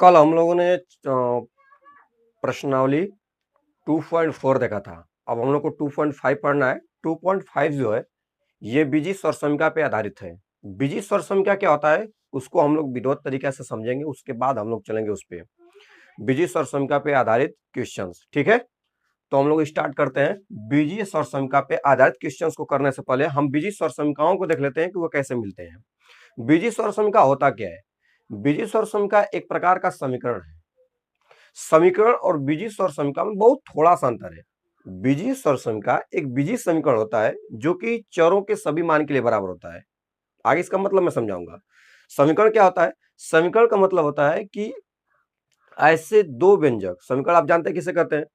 कल हम लोगों ने प्रश्नावली 2.4 देखा था। अब हम लोग को 2.5 पढ़ना है। 2.5 जो है ये बीजी स्वर समीकरण पे आधारित है। बीजी स्वर समीकरण क्या होता है उसको हम लोग विधिवत तरीके से समझेंगे, उसके बाद हम लोग चलेंगे उस पे। बीजी स्वर समीकरण पे आधारित क्वेश्चंस, ठीक है। तो हम लोग स्टार्ट करते हैं। बीजी स्वर समीकरण पे आधारित क्वेश्चंस को करने से पहले हम बीजी स्वर समीकरणों को देख लेते हैं कि वो कैसे मिलते हैं। बीजी स्वर समीकरण होता क्या है? बीजी स्वर समीकरण एक प्रकार का समीकरण है। समीकरण और बीजी स्वर समीकरण में बहुत थोड़ा सा अंतर है। बीजी स्वर समीकरण एक बीजी समीकरण होता है जो कि चरों के सभी मान के लिए बराबर होता है। आगे इसका मतलब मैं समझाऊंगा। समीकरण क्या होता है? समीकरण का मतलब होता है कि ऐसे दो व्यंजक, समीकरण आप जानते हैं किसे कहते हैं?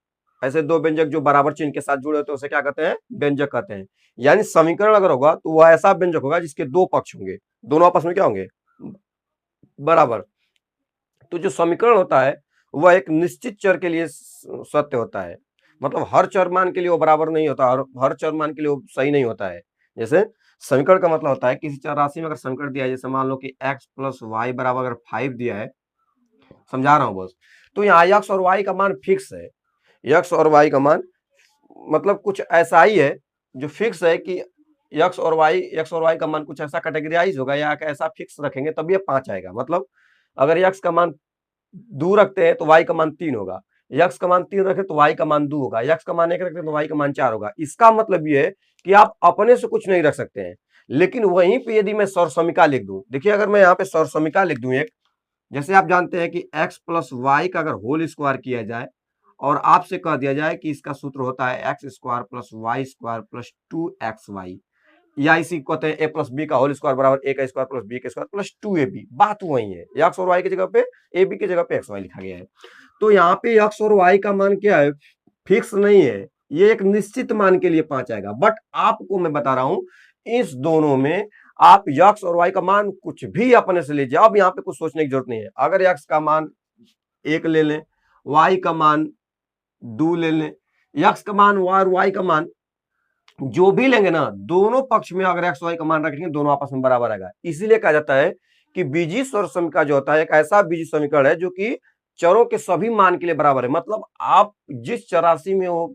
ऐसे दो व्यंजक जो बराबर चिन्ह के साथ जुड़े होते हैं उसे क्या कहते हैं? व्यंजक कहते हैं। यानी समीकरण अगर होगा तो वह ऐसा व्यंजक होगा जिसके दो पक्ष होंगे, दोनों आपस में क्या होंगे? बराबर। तो जो समीकरण होता है वह एक निश्चित चर के लिए सत्य होता है। मतलब हर चर मान के लिए वो बराबर नहीं होता और हर चर मान के लिए वो सही नहीं होता है। जैसे समीकरण का मतलब होता है किसी चर राशि में अगर समीकरण दिया है, जैसे मान लो कि x प्लस वाई बराबर अगर 5 दिया है, समझा रहा हूं बस, तो यहाँ x और y का मान फिक्स है। x और y का मान मतलब कुछ ऐसा ही है जो फिक्स है कि x और y का मान कुछ ऐसा कैटेगराइज होगा या ऐसा फिक्स रखेंगे तब ये 5 आएगा। मतलब अगर x का मान 2 रखते हैं तो y का मान 3 होगा, x का मान 3 रखे तो y का मान 2 होगा, x का मान 1 रखते हैं तो y का मान 4 होगा। इसका मतलब ये है कि आप अपने से कुछ नहीं रख सकते हैं। लेकिन वहीं पे यदि मैं सौर समीकरण लिख दूं, देखिए अगर मैं यहाँ पे सौर समीकरण लिख दूं एक, जैसे आप जानते हैं कि x प्लस वाई का अगर होल स्क्वायर किया जाए और आपसे कह दिया जाए कि इसका सूत्र होता है x square plus y square plus 2xy, या इसी को कहते हैं ए प्लस बी का होल स्क्वायर बराबर ए का स्क्वायर प्लस बी का स्क्वायर प्लस 2ab। बात वही है, एक्स और वाई की जगह पे ए बी की जगह पे एक्स वाई लिखा गया है। तो यहाँ पे एक्स और वाई का मान क्या है? फिक्स नहीं है, ये एक निश्चित मान के लिए 5 आएगा। बट आपको मैं बता रहा हूं इस दोनों में आप एक्स और वाई का मान कुछ भी अपने से लीजिए। अब यहाँ पे कुछ सोचने की जरूरत नहीं है। अगर एक्स का मान 1 ले लें, वाई का मान 2 ले लें, एक्स का मान और वाई का मान जो भी लेंगे ना, दोनों पक्ष में अगर एक्स वाई का मान रखेंगे दोनों आपस में बराबर आएगा। इसीलिए कहा जाता है कि बीजी स्वर समीकरण जो होता है एक ऐसा बीजी समीकरण है जो कि चरों के सभी मान के लिए बराबर है। मतलब आप जिस चराशि में वो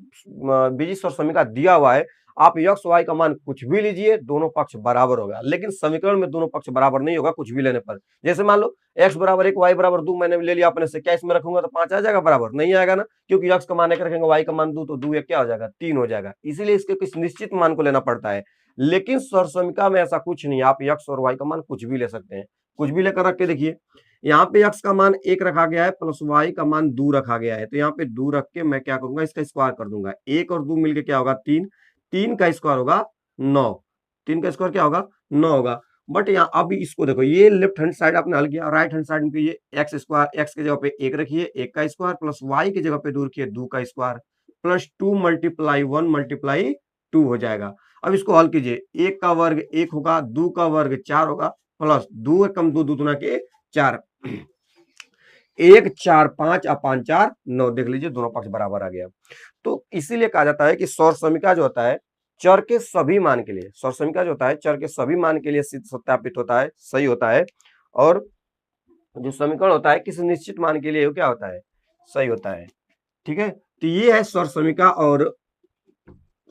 बीजी स्वर समीकरण दिया हुआ है, आप एक्स वाई का मान कुछ भी लीजिए, दोनों पक्ष बराबर होगा। लेकिन समीकरण में दोनों पक्ष बराबर नहीं होगा कुछ भी लेने पर। जैसे मान लो एक्स बराबर 1 वाई बराबर 2 मैंने ले लिया अपने से, क्या इसमें रखूंगा तो 5 आ जाएगा? बराबर नहीं आएगा ना, क्योंकि एक्स का मान 1 रखेंगे, वाई का मान 2 तो 2 क्या हो जाएगा? 3 हो जाएगा। इसीलिए इसके किस निश्चित मान को लेना पड़ता है। लेकिन स्वर समीकरण में ऐसा कुछ नहीं, आप एक्स और वाई का मान कुछ भी ले सकते हैं। कुछ भी लेकर रख के देखिए, यहाँ पे एक्स का मान 1 रखा गया है प्लस वाई का मान 2 रखा गया है, तो यहाँ पे 2 रख के मैं क्या करूंगा, इसका स्क्वायर कर दूंगा। 1 और 2 मिलके क्या होगा? 3, 3 का स्क्वायर होगा 9, 3 का स्क्वायर क्या होगा? 9 होगा। बट यहाँ अभी इसको देखो, ये लेफ्ट हैंड साइड आपने हल किया, राइट हैंड साइड में ये एक्स स्क्वायर, एक्स की जगह पे 1 रखिए, 1 का स्क्वायर प्लस वाई की जगह पे 2 रखिए, 2 का स्क्वायर प्लस 2 मल्टीप्लाई 1 मल्टीप्लाई 2 हो जाएगा। अब इसको हल कीजिए, 1 का वर्ग 1 होगा, 2 का वर्ग 4 होगा, प्लस 2 कम 2 दूना के 4, 1 4 5 अपान 4 9, देख लीजिए दोनों पक्ष बराबर आ गया। तो इसीलिए कहा जाता है कि सौर समीकरण जो होता है चर के सभी मान के लिए, सौर समीकरण जो होता है चर के सभी मान के लिए सत्यापित होता है, सही होता है। और जो समीकरण होता है किसी निश्चित मान के लिए क्या होता है? सही होता है। ठीक है, तो ये है स्वर समीकरण और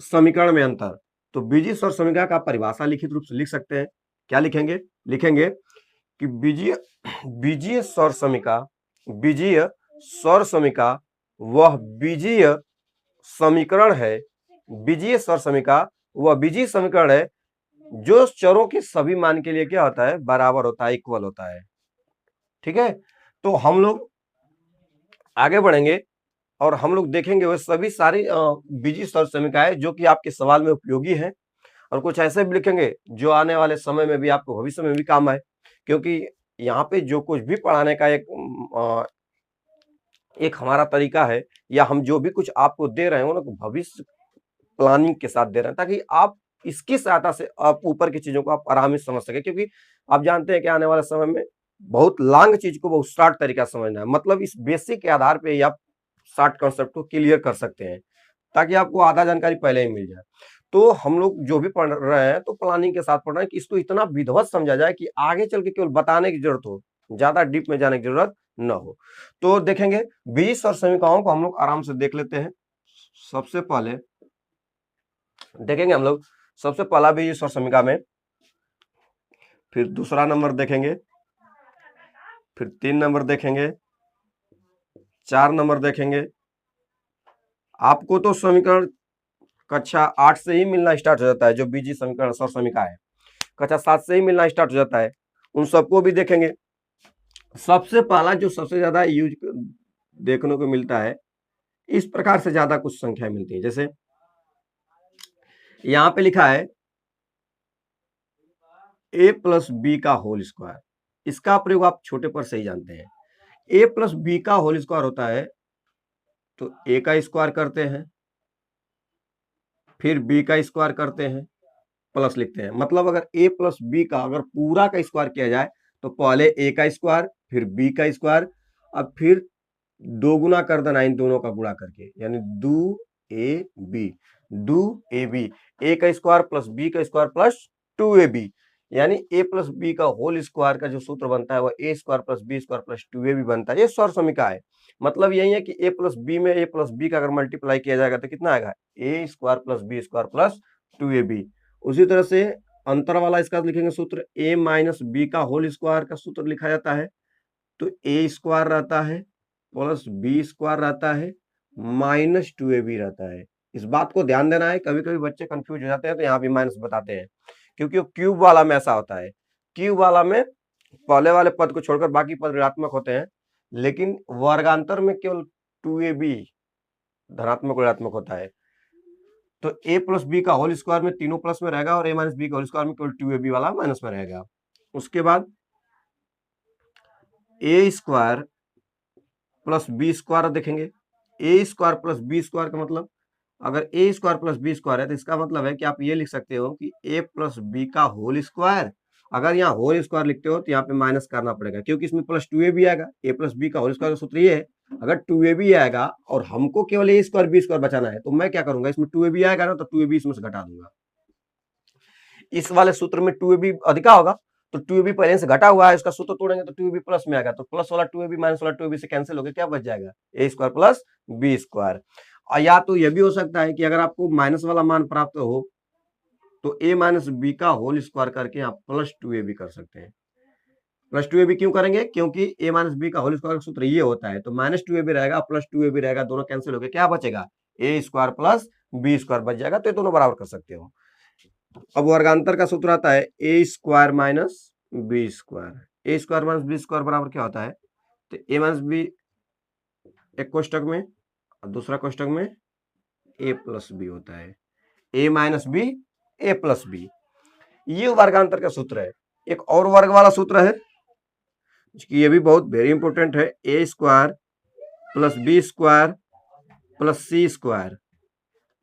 समीकरण में अंतर। तो बीजीय स्वर समीकरण का परिभाषा लिखित रूप से लिख सकते हैं। क्या लिखेंगे? लिखेंगे कि बीजीय स्वर समीकरण, बीजीय स्वर समीकरण वह बीजीय समीकरण है, बीजीय स्वर समीकरण वह बीजीय समीकरण है जो चरों के सभी मान के लिए क्या होता है? बराबर होता है, इक्वल होता है। ठीक है, तो हम लोग आगे बढ़ेंगे और हम लोग देखेंगे वो सभी सारी बीजीय स्वर समीकरण जो कि आपके सवाल में उपयोगी हैं, और कुछ ऐसे भी लिखेंगे जो आने वाले समय में भी आपको भविष्य में भी काम आए। क्योंकि यहाँ पे जो कुछ भी पढ़ाने का एक हमारा तरीका है, या हम जो भी कुछ आपको दे रहे हैं वो भविष्य प्लानिंग के साथ दे रहे हैं, ताकि आप इसकी सहायता से आप ऊपर की चीजों को आप आराम से समझ सके। क्योंकि आप जानते हैं कि आने वाले समय में बहुत लॉन्ग चीज को बहुत शॉर्ट तरीका समझना है। मतलब इस बेसिक के आधार पे ही आप शॉर्ट कॉन्सेप्ट को क्लियर कर सकते हैं, ताकि आपको आधा जानकारी पहले ही मिल जाए। तो हम लोग जो भी पढ़ रहे हैं तो प्लानिंग के साथ पढ़ रहे हैं कि इसको इतना विधिवत समझा जाए कि आगे चल के केवल बताने की जरूरत हो, ज्यादा डीप में जाने की जरूरत न हो। तो देखेंगे बीजीय समीकरणों को हम लोग आराम से देख लेते हैं। सबसे पहले देखेंगे हम लोग सबसे पहला बीजीय समीकरण में, फिर दूसरा नंबर देखेंगे, फिर 3 नंबर देखेंगे, 4 नंबर देखेंगे। आपको तो समीकरण कक्षा 8 से ही मिलना स्टार्ट हो जाता है, जो बीजीय समीकरण समीकरण है कक्षा 7 से ही मिलना स्टार्ट हो जाता है, उन सबको भी देखेंगे। सबसे पहला जो सबसे ज्यादा यूज देखने को मिलता है, इस प्रकार से ज्यादा कुछ संख्या मिलती है। जैसे यहां पे लिखा है a प्लस बी का होल स्क्वायर, इसका प्रयोग आप छोटे पर से ही जानते हैं। a प्लस बी का होल स्क्वायर होता है तो a का स्क्वायर करते हैं, फिर b का स्क्वायर करते हैं, प्लस लिखते हैं। मतलब अगर a प्लस बी का अगर पूरा का स्क्वायर किया जाए तो पहले a का स्क्वायर, फिर b का स्क्वायर, अब फिर 2 गुना कर देना इन दोनों का गुणा करके, यानी 2ab, 2ab, a का स्क्वायर प्लस b का स्क्वायर प्लस 2ab, यानी a प्लस बी का होल स्क्वायर का जो सूत्र बनता है वह a square plus B square plus 2ab बनता है। ये सौर समीकरण है। मतलब यही है कि a प्लस बी में a प्लस बी का अगर मल्टीप्लाई किया जाएगा तो कितना आएगा, a square plus B square plus 2ab। उसी तरह से अंतर वाला इसका लिखेंगे सूत्र, a माइनस बी का होल स्क्वायर का सूत्र लिखा जाता है तो a स्क्वायर रहता है प्लस बी स्क्वायर रहता है माइनस 2ab रहता है। इस बात को ध्यान देना है, कभी कभी बच्चे कंफ्यूज हो जाते हैं तो यहाँ भी माइनस बताते हैं, क्योंकि वो क्यूब वाला में ऐसा होता है। क्यूब वाला में पहले वाले पद को छोड़कर बाकी पद ऋणात्मक होते हैं, लेकिन वर्गांतर में केवल 2ab धनात्मक ऋणात्मक होता है। तो a प्लस बी का होल स्क्वायर में तीनों प्लस में रहेगा और a माइनस बी का होल स्क्वायर में केवल 2ab वाला माइनस में रहेगा। उसके बाद a square plus B square देखेंगे। A square plus B square का मतलब, अगर a square plus B square है तो इसका मतलब है कि आप ये लिख सकते हो कि ए प्लस बी का होल स्क्वायर। अगर यहाँ होल स्क्वायर लिखते हो तो यहाँ पे माइनस करना पड़ेगा, क्योंकि इसमें प्लस 2ab आएगा। ए प्लस बी का होल स्क्वायर का सूत्र ये है, अगर 2ab आएगा और हमको केवल ए स्क्वायर बी स्क्वायर बचाना है तो मैं क्या करूंगा, इसमें 2ab आएगा ना तो 2ab इसमें से घटा दूंगा। इस वाले सूत्र में 2ab अधिका होगा तो 2ab पहले से घटा हुआ है, इसका सूत्र तोड़ेंगे तो 2ab प्लस में आएगा, तो प्लस वाला 2ab माइनस वाला 2ab से कैंसिल हो गया, क्या बच जाएगा, ए स्क्वायर प्लस बी स्क्वायर। और या तो यह भी हो सकता है कि अगर आपको माइनस वाला मान प्राप्त हो तो a माइनस बी का होल स्क्वायर करके आप प्लस 2ab कर सकते हैं। प्लस 2ab क्यों करेंगे, क्योंकि a माइनस बी का होल स्क्वायर का सूत्र ये होता है। तो माइनस 2ab रहेगा प्लस 2ab रहेगा, दोनों कैंसिल हो गए, क्या बचेगा, a square plus B square बच जाएगा। तो ये दोनों बराबर कर सकते हो। अब वर्गांतर का सूत्र आता है A square minus B square. A square minus B square बराबर क्या होता है, तो ए माइनस बी एक कोष्टक में और दूसरा कोष्टक में ए प्लस बी होता है, ए माइनस बी ए प्लस बी, ये वर्गांतर का सूत्र है। एक और वर्ग वाला सूत्र है, ये भी बहुत वेरी इंपॉर्टेंट है, A square plus B square plus C square.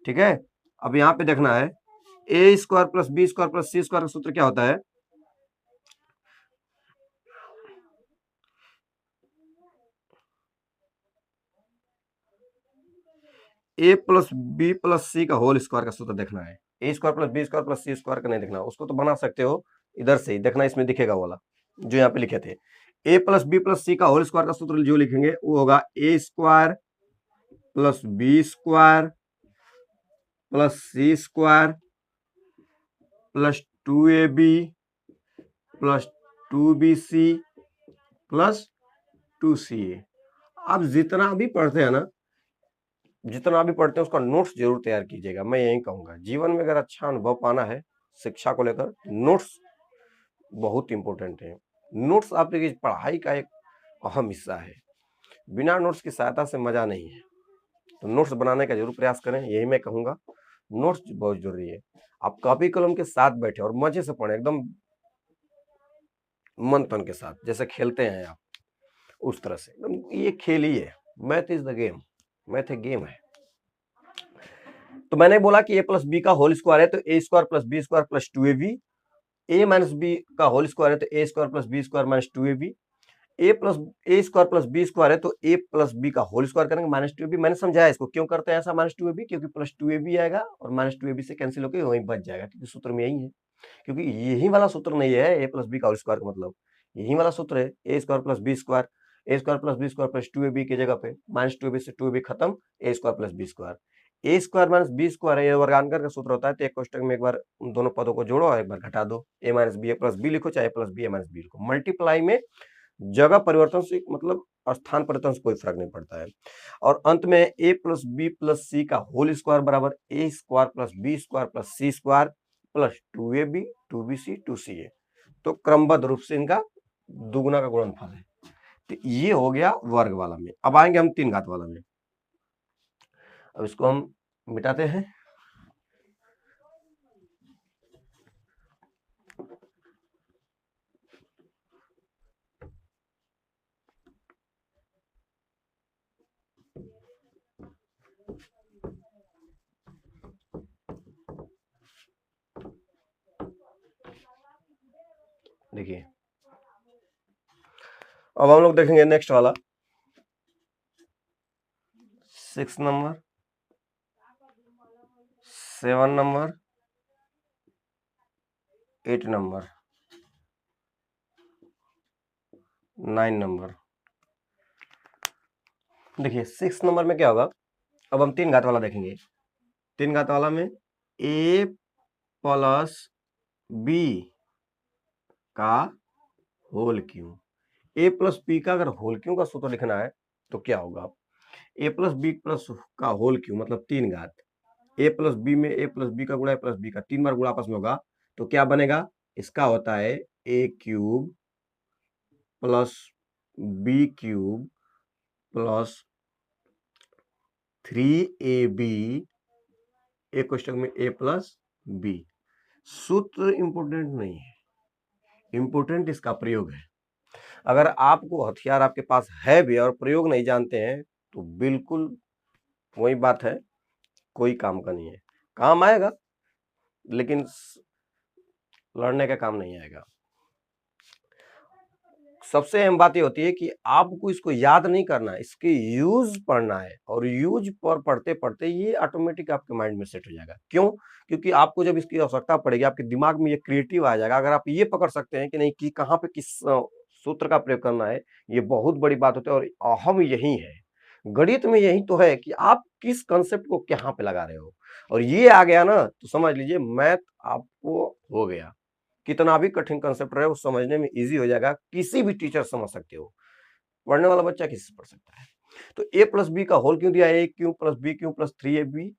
ठीक है, अब यहां पे देखना है A square plus B square plus C square का सूत्र क्या होता है, A plus B plus C का होल स्क्वायर का सूत्र देखना है। A square plus B square plus C square का नहीं देखना, उसको तो बना सकते हो इधर से ही, देखना इसमें दिखेगा वाला जो यहाँ पे लिखे थे। A plus B plus C का होल स्क्वायर का सूत्र जो लिखेंगे वो होगा A square plus B square plus C square plus 2ab plus 2bc plus 2ca। आप जितना भी पढ़ते हैं ना, जितना भी पढ़ते हैं उसका नोट्स जरूर तैयार कीजिएगा। मैं यही कहूंगा, जीवन में अगर अच्छा अनुभव पाना है शिक्षा को लेकर, नोट्स बहुत इंपॉर्टेंट है। नोट्स आपकी पढ़ाई का एक अहम हिस्सा है, बिना नोट्स की सहायता से मजा नहीं है। तो नोट्स बनाने का जरूर प्रयास करें, यही मैं कहूंगा। नोट्स बहुत जरूरी है। आप कॉपी कलम के साथ बैठे और मजे से पढ़ें, एकदम मन तन के साथ, जैसे खेलते हैं आप उस तरह से, एकदम ये खेल ही है। Math is the game, math एक गेम है। तो मैंने बोला कि ए प्लस बी का होल स्क्वायर है तो A square plus B square plus 2ab, A minus B का होल स्क्वायर है तो A square plus B square minus 2ab, A square plus B square है तो ए प्लस बी का whole square करेंगे minus 2ab। मैंने समझाया इसको क्यों करते हैं ऐसा माइनस 2ab, क्योंकि प्लस 2ab आएगा और माइनस 2ab से कैंसिल होकर वहीं बच जाएगा, क्योंकि सूत्र में यही है। क्योंकि यही वाला सूत्र नहीं है ए प्लस बी का होल स्क्वायर का मतलब, यही वाला सूत्र है A square plus B square. A square plus B square plus 2ab की जगह पे -2ab से 2ab खत्म, A square plus B square. A square minus B square ये वर्गांकर का सूत्र होता है, तो एक कोष्टक में एक बार उन दोनों पदों को जोड़ो और एक बार घटा दो। ए माइनस बी, ए प्लस बी लिखो, चाहे प्लस बी ए माइनस बी लिखो। मल्टीप्लाई में जगह परिवर्तन से मतलब स्थान परिवर्तन से कोई फर्क नहीं पड़ता है। और अंत में A plus B plus C का होल स्क्वायर बराबर A square plus B square plus C square plus 2ab 2bc 2ca। तो क्रमबद्ध रूप से इनका दुगुना का गुणनफल है। तो ये हो गया वर्ग वाला में। अब आएंगे हम 3 घात वाला में। अब इसको हम मिटाते हैं। देखिए अब हम लोग देखेंगे नेक्स्ट वाला 6 नंबर, 7 नंबर, 8 नंबर, 9 नंबर। देखिए 6 नंबर में क्या होगा, अब हम 3 घात वाला देखेंगे। 3 घात वाला में a प्लस बी का होल क्यूब। ए प्लस बी का अगर होल क्यूब का सूत्र लिखना है तो क्या होगा, ए प्लस बी प्लस का होल क्यूब मतलब 3 घात, ए प्लस बी में ए प्लस बी का गुणा ए प्लस बी का 3 बार गुणा आपस में होगा, तो क्या बनेगा, इसका होता है A cube plus B cube plus 3ab एक कोष्टक में a प्लस बी। सूत्र इंपोर्टेंट नहीं है, इंपोर्टेंट इसका प्रयोग है। अगर आपको हथियार आपके पास है भी और प्रयोग नहीं जानते हैं तो बिल्कुल वही बात है, कोई काम का नहीं है। काम आएगा लेकिन लड़ने का काम नहीं आएगा। सबसे अहम बात ये होती है कि आपको इसको याद नहीं करना है, इसके यूज पढ़ना है, और यूज पर पढ़ते पढ़ते ये ऑटोमेटिक आपके माइंड में सेट हो जाएगा। क्यों? क्योंकि आपको जब इसकी आवश्यकता पड़ेगी आपके दिमाग में ये क्रिएटिव आ जाएगा। अगर आप ये पकड़ सकते हैं कि नहीं कि कहाँ पे किस सूत्र का प्रयोग करना है, ये बहुत बड़ी बात होती है। और अहम यही है, गणित में यही तो है कि आप किस कंसेप्ट को कहाँ पे लगा रहे हो। और ये आ गया ना तो समझ लीजिए मैथ आपको हो गया। कितना भी कठिन कंसेप्ट रहे वो समझने में इजी हो जाएगा, किसी भी टीचर समझ सकते हो, पढ़ने वाला बच्चा किसी से पढ़ सकता है। तो ए प्लस बी का होल क्यों दिया, A cube plus B cube plus 3ab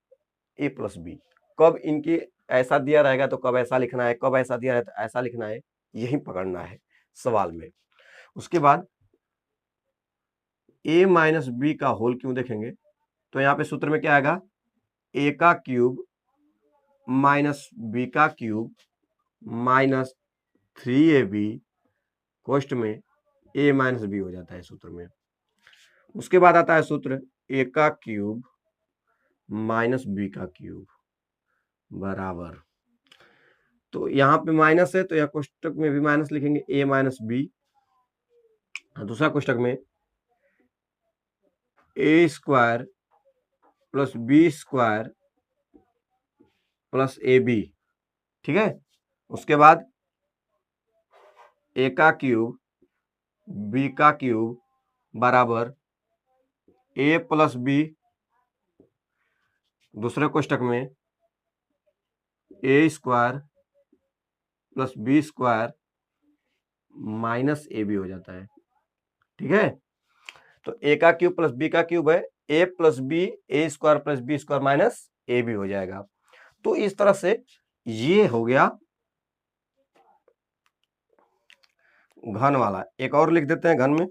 A plus B. कब इनके ऐसा दिया रहेगा तो कब ऐसा लिखना है, कब ऐसा दिया है तो ऐसा लिखना है, यही पकड़ना है सवाल में। उसके बाद ए माइनस बी का होल क्यों देखेंगे तो यहाँ पे सूत्र में क्या आएगा, ए का क्यूब माइनस बी का क्यूब माइनस 3ab कोष्ट में ए माइनस बी हो जाता है सूत्र में। उसके बाद आता है सूत्र ए का क्यूब माइनस बी का क्यूब बराबर, तो यहाँ पे माइनस है तो यहाँ कोष्टक में भी माइनस लिखेंगे, ए माइनस बी। दूसरा कोष्टक में A square plus B square plus A B, ठीक है। उसके बाद ए का क्यूब बी का क्यूब बराबर ए प्लस बी, दूसरे कोष्टक में A square plus B square minus A B हो जाता है, ठीक है। तो ए का क्यूब प्लस बी का क्यूब है A plus B, A square plus B square minus A B हो जाएगा। तो इस तरह से ये हो गया घन वाला। एक और लिख देते हैं घन में,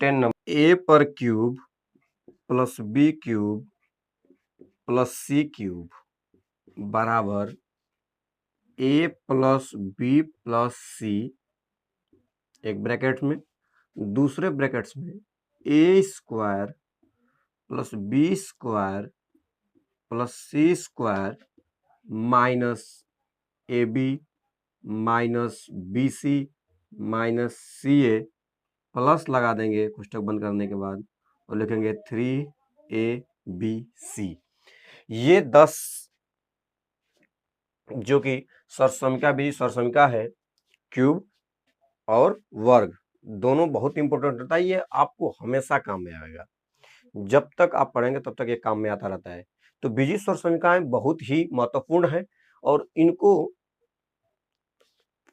टेन नंबर ए पर cube plus B cube plus C cube बराबर A plus B plus C, एक ब्रैकेट में, दूसरे ब्रैकेट्स में A square plus B square plus C square minus A B minus B C minus C A, plus लगा देंगे कोष्टक बंद करने के बाद और लिखेंगे 3ab सी। ये 10 जो कि सरसमिका भी सरसमिका है, क्यूब और वर्ग दोनों बहुत इंपॉर्टेंट होता है। ये आपको हमेशा काम में आएगा, जब तक आप पढ़ेंगे तब तक ये काम में आता रहता है। तो बीजीय सरसमिकाएं बहुत ही महत्वपूर्ण है और इनको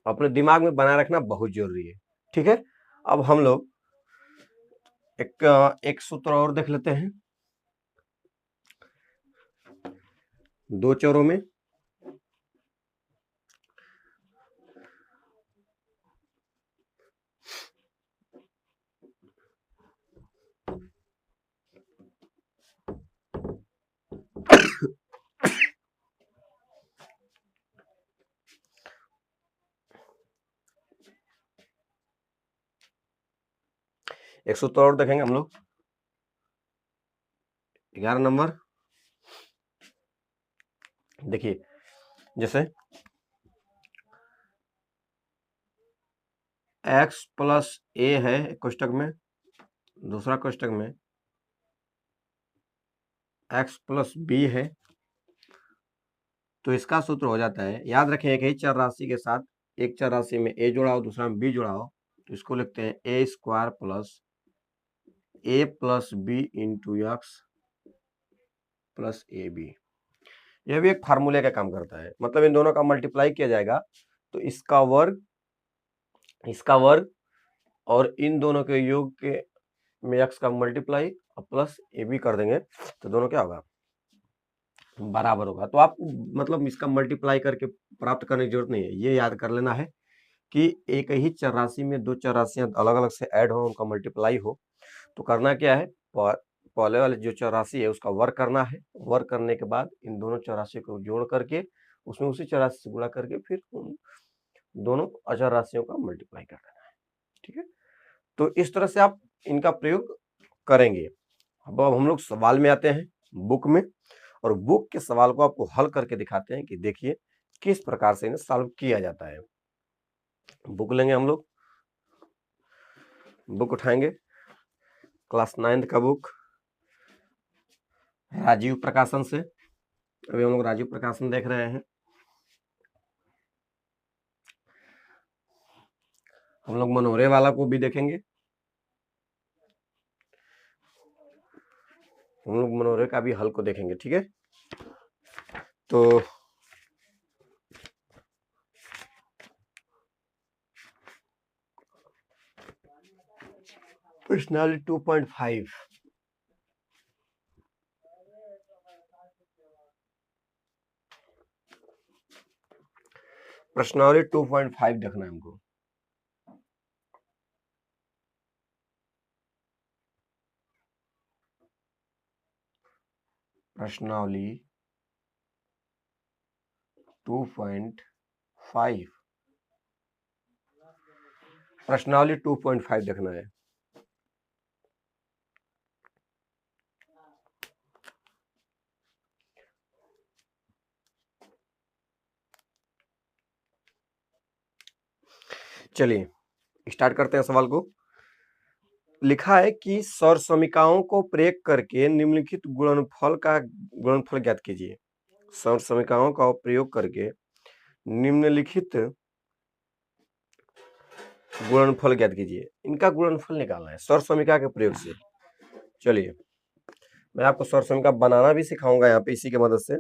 अपने दिमाग में बनाए रखना बहुत जरूरी है। ठीक है, अब हम लोग एक सूत्र और देख लेते हैं। दो चरों में एक सूत्र और देखेंगे हम लोग। 11 नंबर देखिए, जैसे x प्लस ए है कोष्टक में, दूसरा कोष्टक में x प्लस बी है, तो इसका सूत्र हो जाता है, याद रखें एक ही चर राशि के साथ एक चर राशि में a जोड़ा हो दूसरा में b जोड़ा हो, तो इसको लिखते हैं A square plus A plus B into x plus A B. यह भी एक फार्मूले का काम करता है, मतलब इन दोनों का मल्टीप्लाई किया जाएगा तो इसका वर्ग और इन दोनों के योग के में एक्स का मल्टीप्लाई और प्लस ए बी कर देंगे तो दोनों क्या होगा, बराबर होगा। तो आप मतलब इसका मल्टीप्लाई करके प्राप्त करने की जरूरत नहीं है, ये याद कर लेना है कि एक ही चर राशि में दो चर राशियां अलग अलग से ऐड हो, उनका मल्टीप्लाई हो। तो करना क्या है, पहले वाले जो चर राशि है उसका वर्ग करना है, वर्ग करने के बाद इन दोनों चर राशि को जोड़ करके उसमें उसी चर राशि से गुणा करके फिर उन दोनों अचर राशियों का मल्टीप्लाई कर देना है। ठीक है, तो इस तरह से आप इनका प्रयोग करेंगे। अब हम लोग सवाल में आते हैं, बुक में, और बुक के सवाल को आपको हल करके दिखाते हैं कि देखिए किस प्रकार से इन्हें सॉल्व किया जाता है। बुक लेंगे हम लोग, बुक उठाएंगे, क्लास 9 का बुक राजीव प्रकाशन से, अभी हम लोग राजीव प्रकाशन देख रहे हैं। हम लोग मनोरे वाला को भी देखेंगे, हम लोग मनोरे का भी हल को देखेंगे। ठीक है, तो पर्सनालिटी 2.5 प्रश्नावली 2.5 देखना है हमको। प्रश्नावली 2.5 प्रश्नावली 2.5 देखना है। चलिए स्टार्ट करते हैं सवाल को। लिखा है कि सरसमीकाओं को प्रयोग करके निम्नलिखित गुणनफल ज्ञात कीजिए। सरसमीकाओं का प्रयोग करके निम्नलिखित गुणनफल ज्ञात कीजिए। इनका गुणनफल निकालना है सरसमीका के प्रयोग से। चलिए मैं आपको सरसमीका बनाना भी सिखाऊंगा यहाँ पे इसी की मदद से।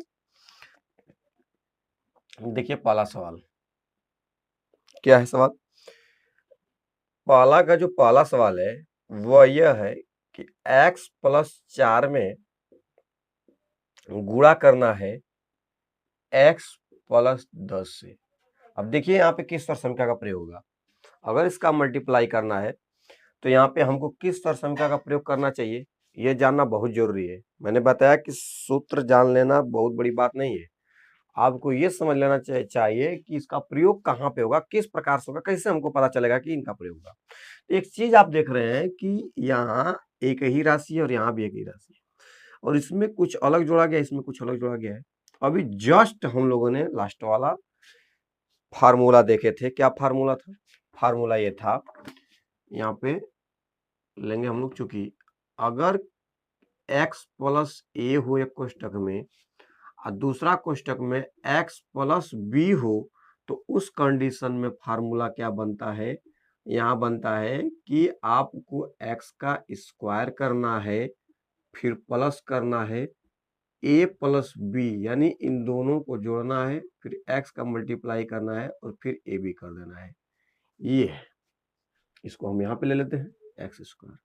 देखिए पहला सवाल क्या है, सवाल पहला सवाल है वह यह है कि x प्लस 4 में गुणा करना है x प्लस 10 से। अब देखिए यहाँ पे किस सरसमीका का प्रयोग होगा। अगर इसका मल्टीप्लाई करना है तो यहाँ पे हमको किस सरसमीका का प्रयोग करना चाहिए, ये जानना बहुत जरूरी है। मैंने बताया कि सूत्र जान लेना बहुत बड़ी बात नहीं है, आपको ये समझ लेना चाहिए कि इसका प्रयोग कहाँ पे होगा, किस प्रकार से होगा, कैसे हमको पता चलेगा कि इनका प्रयोग होगा। एक चीज आप देख रहे हैं कि यहाँ एक ही राशि है और यहाँ भी एक ही राशि है, और इसमें कुछ अलग जोड़ा गया, इसमें कुछ अलग जोड़ा गया है। अभी जस्ट हम लोगों ने लास्ट वाला फार्मूला देखे थे। क्या फार्मूला था? फार्मूला ये था, यहाँ पे लेंगे हम लोग, चूंकि अगर x प्लस ए हो एक कोष्टक में और दूसरा कोष्टक में x प्लस बी हो तो उस कंडीशन में फार्मूला क्या बनता है, यहाँ बनता है कि आपको x का स्क्वायर करना है, फिर प्लस करना है a प्लस बी, यानी इन दोनों को जोड़ना है, फिर x का मल्टीप्लाई करना है और फिर a b कर देना है। ये है, इसको हम यहाँ पे ले लेते हैं एक्स स्क्वायर,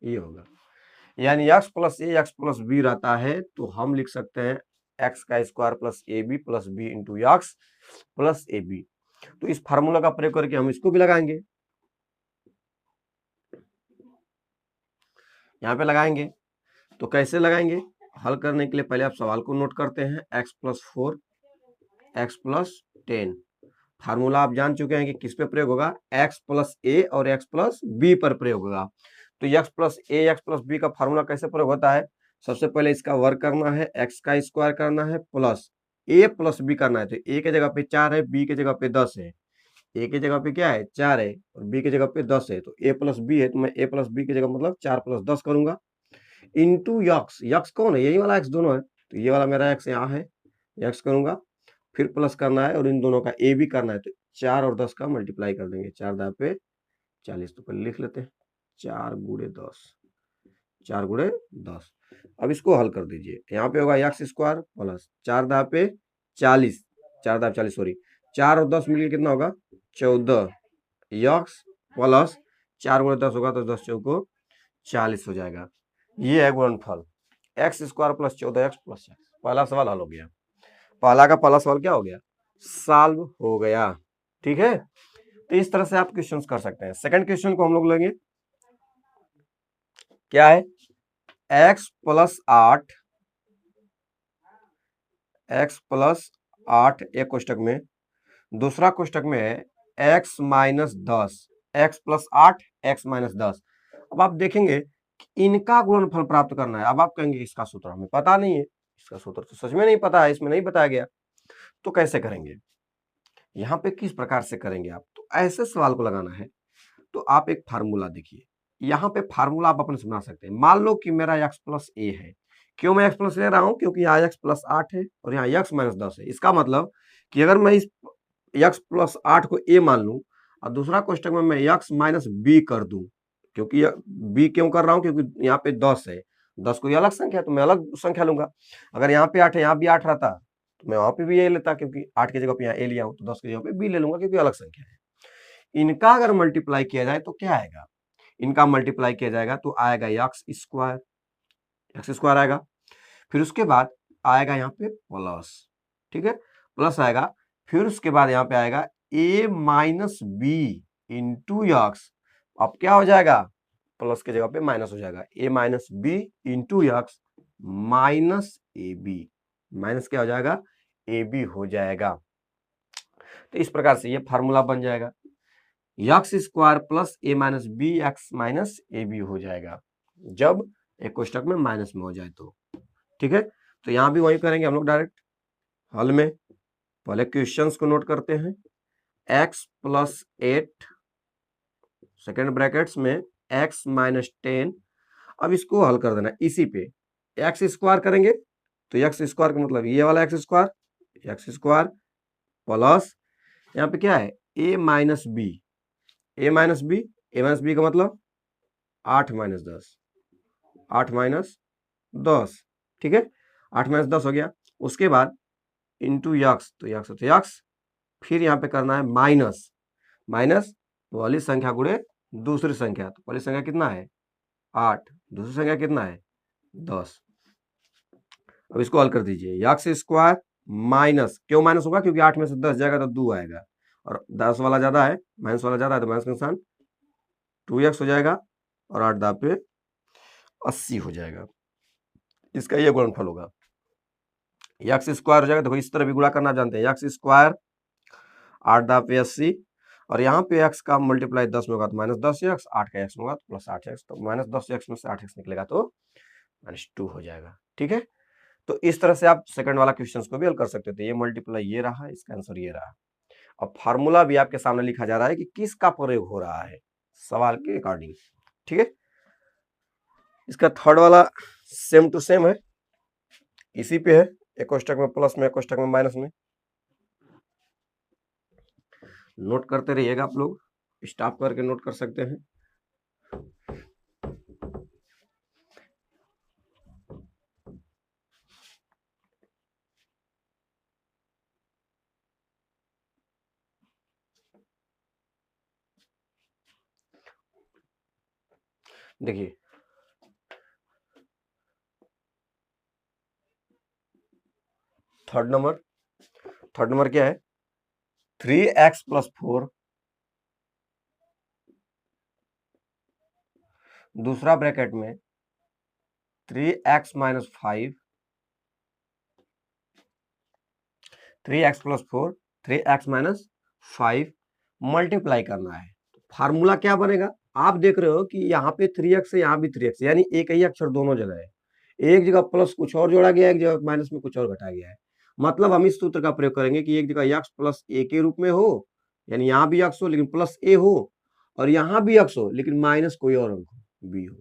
ये होगा। यानी x plus a x plus b रहता है तो हम लिख सकते हैं x का स्क्वायर प्लस ए b plus B into x plus ए बी। तो इस फार्मूला का प्रयोग करके हम इसको भी लगाएंगे, यहाँ पे लगाएंगे। तो कैसे लगाएंगे, हल करने के लिए पहले आप सवाल को नोट करते हैं, x plus 4 x plus 10। Formula आप जान चुके हैं कि किस पे प्रयोग होगा, x प्लस ए और x प्लस बी पर प्रयोग होगा। तो x plus a x plus B का फार्मूला कैसे प्रयोग होता है, सबसे पहले इसका वर्ग करना है, x का स्क्वायर करना है प्लस a प्लस बी करना है। तो a के जगह पे 4 है, b के जगह पे 10 है, a के जगह पे क्या है 4 है और b के जगह पे 10 है, तो a प्लस बी है तो मैं a प्लस बी की जगह मतलब 4 प्लस 10 करूंगा इंटू यक्स। यक्स कौन है, यही वाला x दोनों है, तो ये वाला मेरा x यहाँ है, x करूंगा, फिर प्लस करना है और इन दोनों का a भी करना है। तो 4 और 10 का मल्टीप्लाई कर देंगे, 4 दा पे 40। तो पहले लिख लेते हैं 4 गुणे 10, 4 गुणे 10। अब इसको हल कर दीजिए, यहाँ पे होगा एक्स स्क्वायर प्लस 4 दा पे 40, 4 दा 40 सॉरी, 4 और 10 मिलकर कितना होगा 14 एक्स प्लस 4 गुणे 10 होगा तो 10 चौको 40 हो जाएगा। ये है गुणनफल x square plus 14 x plus x. पहला सवाल हल हो गया, पहला का पहला सवाल क्या हो गया, सॉल्व हो गया। ठीक है, तो इस तरह से आप क्वेश्चंस कर सकते हैं। सेकंड क्वेश्चन को हम लोग लेंगे, क्या है, x प्लस 8, x प्लस 8 एक कोष्टक में, दूसरा कोष्टक में है x minus 10, x plus 8 x minus 10। अब आप देखेंगे इनका गुणनफल प्राप्त करना है। अब आप कहेंगे इसका सूत्र हमें पता नहीं है, इसका सूत्र तो सच में नहीं पता है, इसमें नहीं बताया गया, तो कैसे करेंगे, यहाँ पे किस प्रकार से करेंगे आप, तो ऐसे सवाल को लगाना है। तो आप एक फार्मूला देखिए, यहाँ पे फार्मूला आप अपने से बना सकते हैं। मान लो कि मेरा x प्लस ए है, क्यों मैं x प्लस ले रहा हूं, क्योंकि यहाँ x प्लस 8 है और यहाँ x माइनस 10 है। इसका मतलब कि अगर मैं इस x प्लस 8 को a मान लूं और दूसरा क्वेश्चन में मैं x माइनस b कर दूं, क्योंकि b क्यों कर रहा हूं, क्योंकि यहाँ पे 10 है, 10 कोई अलग संख्या है तो मैं अलग संख्या लूंगा। अगर यहाँ पे 8 है, यहाँ भी 8 रहता तो मैं वहां पे भी a लेता, क्योंकि 8 की जगह पे यहाँ a लिया हूं तो 10 की जगह पे b ले लूंगा, क्योंकि अलग संख्या है। इनका अगर मल्टीप्लाई किया जाए तो क्या आएगा, इनका मल्टीप्लाई किया जाएगा तो आएगा एक्स स्क्वायर आएगा, फिर उसके बाद आएगा यहाँ पे प्लस, ठीक है, प्लस आएगा, फिर उसके बाद यहाँ पे आएगा a minus B into x. अब क्या हो जाएगा, प्लस की जगह पे माइनस हो जाएगा, a minus B into x minus A B, minus क्या हो जाएगा ए बी हो जाएगा। तो इस प्रकार से ये फार्मूला बन जाएगा, x square plus A minus b x minus A B हो जाएगा, जब एक कोष्टक में माइनस में हो जाए तो। ठीक है, तो यहां भी वही करेंगे हम लोग डायरेक्ट हल में। पहले क्वेश्चंस को नोट करते हैं, x प्लस 8 सेकेंड ब्रैकेट्स में x माइनस 10। अब इसको हल कर देना, इसी पे एक्स स्क्वायर करेंगे तो एक्स स्क्वायर का मतलब ये वाला एक्स स्क्वायर प्लस यहाँ पे क्या है a minus b, a minus B का मतलब 8 माइनस 10, 8 माइनस 10, ठीक है, 8 माइनस 10 हो गया। उसके बाद इंटू यक्स, तो यक्स, फिर यहाँ पे करना है माइनस, पहली संख्या गुणे दूसरी संख्या, तो पहली संख्या कितना है 8, दूसरी संख्या कितना है 10। अब इसको हल कर दीजिए, यक्स स्क्वायर माइनस, क्यों माइनस होगा, क्योंकि 8 में से 10 जाएगा तो 2 आएगा और 10 वाला ज्यादा है, माइनस वाला ज्यादा है, तो माइनस का निशान 2x हो जाएगा और 8 दा पे 80 हो जाएगा। इसका ये गुणनफल होगा, एक्स स्क्वायर हो जाएगा। देखो इस तरह भी गुणा करना जानते हैं, एक्स स्क्वायर 8 दा पे 80 और यहाँ पे x का मल्टीप्लाई 10 में होगा तो माइनस 10x, 8 का x में होगा तो प्लस 8x, तो माइनस 10x में से 8x निकलेगा तो -2 हो जाएगा। ठीक है, तो इस तरह से आप सेकंड वाला क्वेश्चंस को भी हल कर सकते थे। ये मल्टीप्लाई ये रहा, इसका आंसर ये रहा। अब फार्मूला भी आपके सामने लिखा जा रहा है कि किसका प्रयोग हो रहा है सवाल के अकॉर्डिंग। ठीक है, इसका थर्ड वाला सेम टू सेम है, इसी पे है, एक कोष्टक में प्लस में, एक कोष्टक में माइनस में। नोट करते रहिएगा आप लोग, स्टॉप करके नोट कर सकते हैं। देखिए थर्ड नंबर क्या है, 3x + 4, दूसरा ब्रैकेट में 3x - 5, 3x + 4, 3x - 5 मल्टीप्लाई करना है। फार्मूला क्या बनेगा, आप देख रहे हो कि यहाँ पे 3x है, यहाँ भी 3x, यानी एक ही अक्षर दोनों जगह है। एक जगह प्लस कुछ और जोड़ा गया है, एक जगह माइनस में कुछ और घटा गया है। मतलब हम इस सूत्र का प्रयोग करेंगे कि एक जगह x + a के रूप में हो, यानी यहाँ भी x हो लेकिन प्लस a हो, और यहाँ भी x हो लेकिन माइनस कोई और अंक हो, b हो।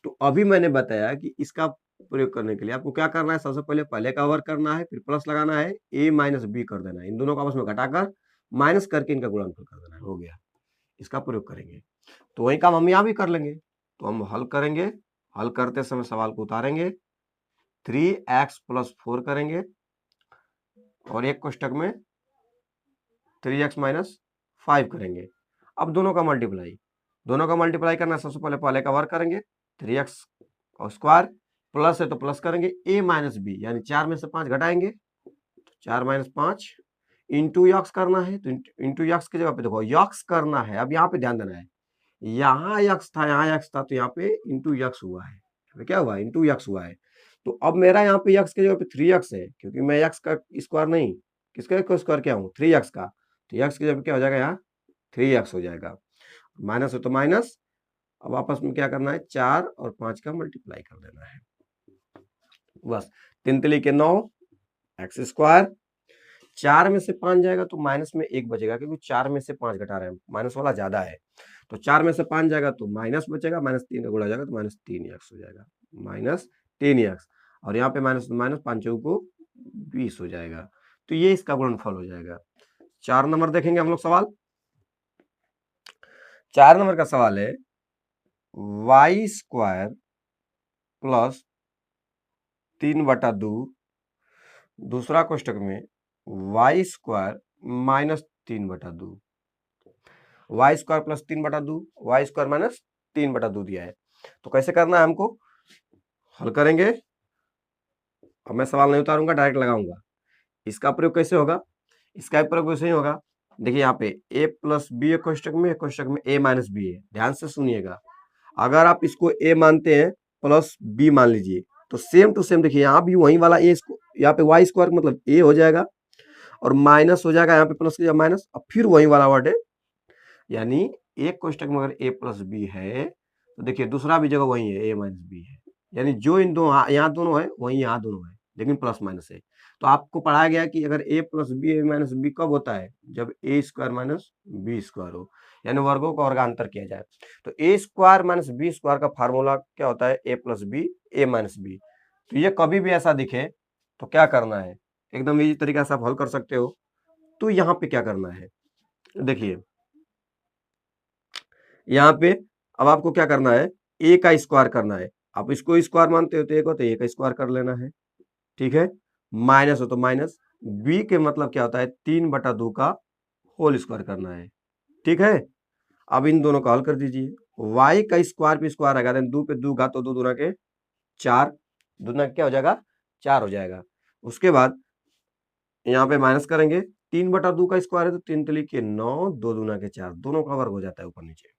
तो अभी मैंने बताया कि इसका प्रयोग करने के लिए आपको क्या करना है, सबसे पहले का वर्ग करना है, फिर प्लस लगाना है, a - b कर देना है, इन दोनों को आपस में घटाकर माइनस करके इनका गुणनफल कर देना है, हो गया। इसका प्रयोग करेंगे तो वही काम हम यहाँ भी कर लेंगे। तो हम हल करेंगे, हल करते समय सवाल को उतारेंगे, 3x + 4 करेंगे और एक कोष्टक में 3x - 5 करेंगे। अब दोनों का मल्टीप्लाई करना है, सबसे पहले का वर्ग करेंगे, 3x स्क्वायर, प्लस है तो प्लस करेंगे, a - b यानी 4 में से 5 घटाएंगे, 4 - 5 इंटू यक्स करना है। तो इंटू यक्स की जगह पे देखो यक्स करना है। अब यहाँ पे ध्यान देना है, यहाँ यक्स था, यहाँ यक्स था, तो यहाँ पे इंटू यक्स हुआ है। तो क्या हुआ, इंटू यक्स हुआ है। तो अब मेरा यहाँ पे यक्स की जगह पे 3x है, क्योंकि मैं यक्स का स्क्वायर नहीं, किसका स्क्वायर क्या हूँ, 3x का। तो यक्स की जगह पे क्या हो जाएगा, यहाँ 3x हो जाएगा, माइनस हो तो माइनस। अब आपस में क्या करना है, 4 और 5 का मल्टीप्लाई कर देना है, बस। 3 तिली के 9 x², 4 में से 5 जाएगा तो माइनस में 1 बचेगा, क्योंकि 4 में से 5 घटा रहे हैं, माइनस वाला ज्यादा है। तो 4 में से 5 जाएगा तो माइनस बचेगा, -3 का गुणा जाएगा तो -3x हो जाएगा, -3x। और यहाँ पे माइनस 5 को 20 हो जाएगा। तो ये इसका गुणनफल हो जाएगा। 4 नंबर देखेंगे हम लोग सवाल। 4 नंबर का सवाल है, y² + 3/2, दूसरा कोष्टक में y² - 3/2, y² + 3/2, y² - 3/2 दिया है। तो कैसे करना है हमको, हल करेंगे। अब मैं सवाल नहीं उतारूंगा, डायरेक्ट लगाऊंगा। इसका प्रयोग कैसे होगा, इसका प्रयोग वैसे ही होगा। देखिए यहाँ पे a + b एक कोष्टक में, a - b है। ध्यान से सुनिएगा, अगर आप इसको a मानते हैं प्लस b मान लीजिए, तो सेम टू सेम देखिए यहाँ भी वही वाला a, यहाँ पे y² मतलब a हो जाएगा, और माइनस हो जाएगा यहाँ पे प्लस या माइनस, और फिर वही वाला वर्ड है। यानी एक कोष्टक में अगर a + b है तो देखिए दूसरा भी जगह वही है, a - b है। यानी जो इन दो यहाँ दोनों है वही यहाँ दोनों है, लेकिन प्लस माइनस है। तो आपको पढ़ाया गया कि अगर a + b a - b कब होता है, जब a² - b² हो, यानी वर्गों का वर्गांतर किया जाए। तो a² - b² का फार्मूला क्या होता है, a + b a - b। तो ये कभी भी ऐसा दिखे तो क्या करना है, एकदम इजी तरीका से आप हल कर सकते हो। तो यहाँ पे क्या करना है, देखिए यहाँ पे अब आपको क्या करना है, a का स्क्वायर करना है। आप इसको स्क्वायर मानते हो तो एक हो तो a का स्क्वायर कर लेना है, ठीक है। माइनस हो तो माइनस, b के मतलब क्या होता है, 3/2 का होल स्क्वायर करना है, ठीक है। अब इन दोनों का हल कर दीजिए, y का स्क्वायर पे स्क्वायर आएगा, दो पे दो घात तो 2 दूना के 4, दूना क्या हो जाएगा, 4 हो जाएगा। उसके बाद यहाँ पे माइनस करेंगे, 3/2 का स्क्वायर है तो 3 तिली के 9, 2 दूना के 4, दोनों का वर्ग हो जाता है ऊपर नीचे।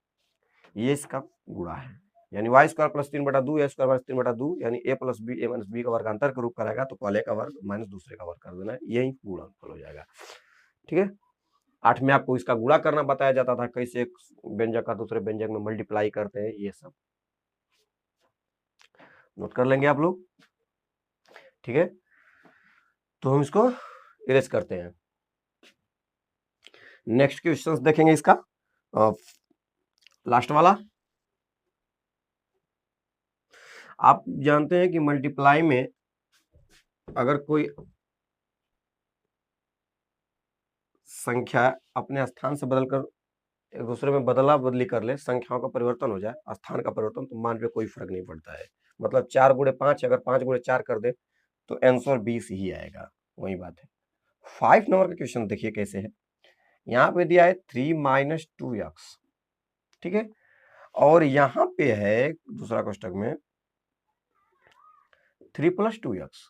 ये इसका गुणा है, यानी y² + 3/2 a² - 3/2, यानी a + b a - b का वर्गांतर के रूप कराएगा तो पहले का वर्ग माइनस दूसरे का वर्ग कर देना है, यही गुणनफल हो जाएगा, ठीक है। 8 में आपको इसका गुणा करना बताया जाता था, कैसे एक व्यंजक का दूसरे व्यंजक में मल्टीप्लाई करते हैं, ये सब नोट कर लेंगे आप लोग, ठीक है। तो हम इसको इरेज करते हैं। नेक्स्ट क्वेश्चंस देखेंगे इसका, लास्ट वाला। आप जानते हैं कि मल्टीप्लाई में अगर कोई संख्या अपने स्थान से बदलकर एक दूसरे में बदला बदली कर ले, संख्याओं का परिवर्तन हो जाए, स्थान का परिवर्तन, तो मान पे कोई फर्क नहीं पड़ता है। मतलब 4 गुणे 5, अगर 5 गुणे 4 कर दे तो आंसर 20 ही आएगा, वही बात है। 5 नंबर का क्वेश्चन देखिए कैसे है। यहाँ पे दिया है 3 माइनस 2x, ठीक है, और यहाँ पे है दूसरा कोष्टक में 3 प्लस 2x।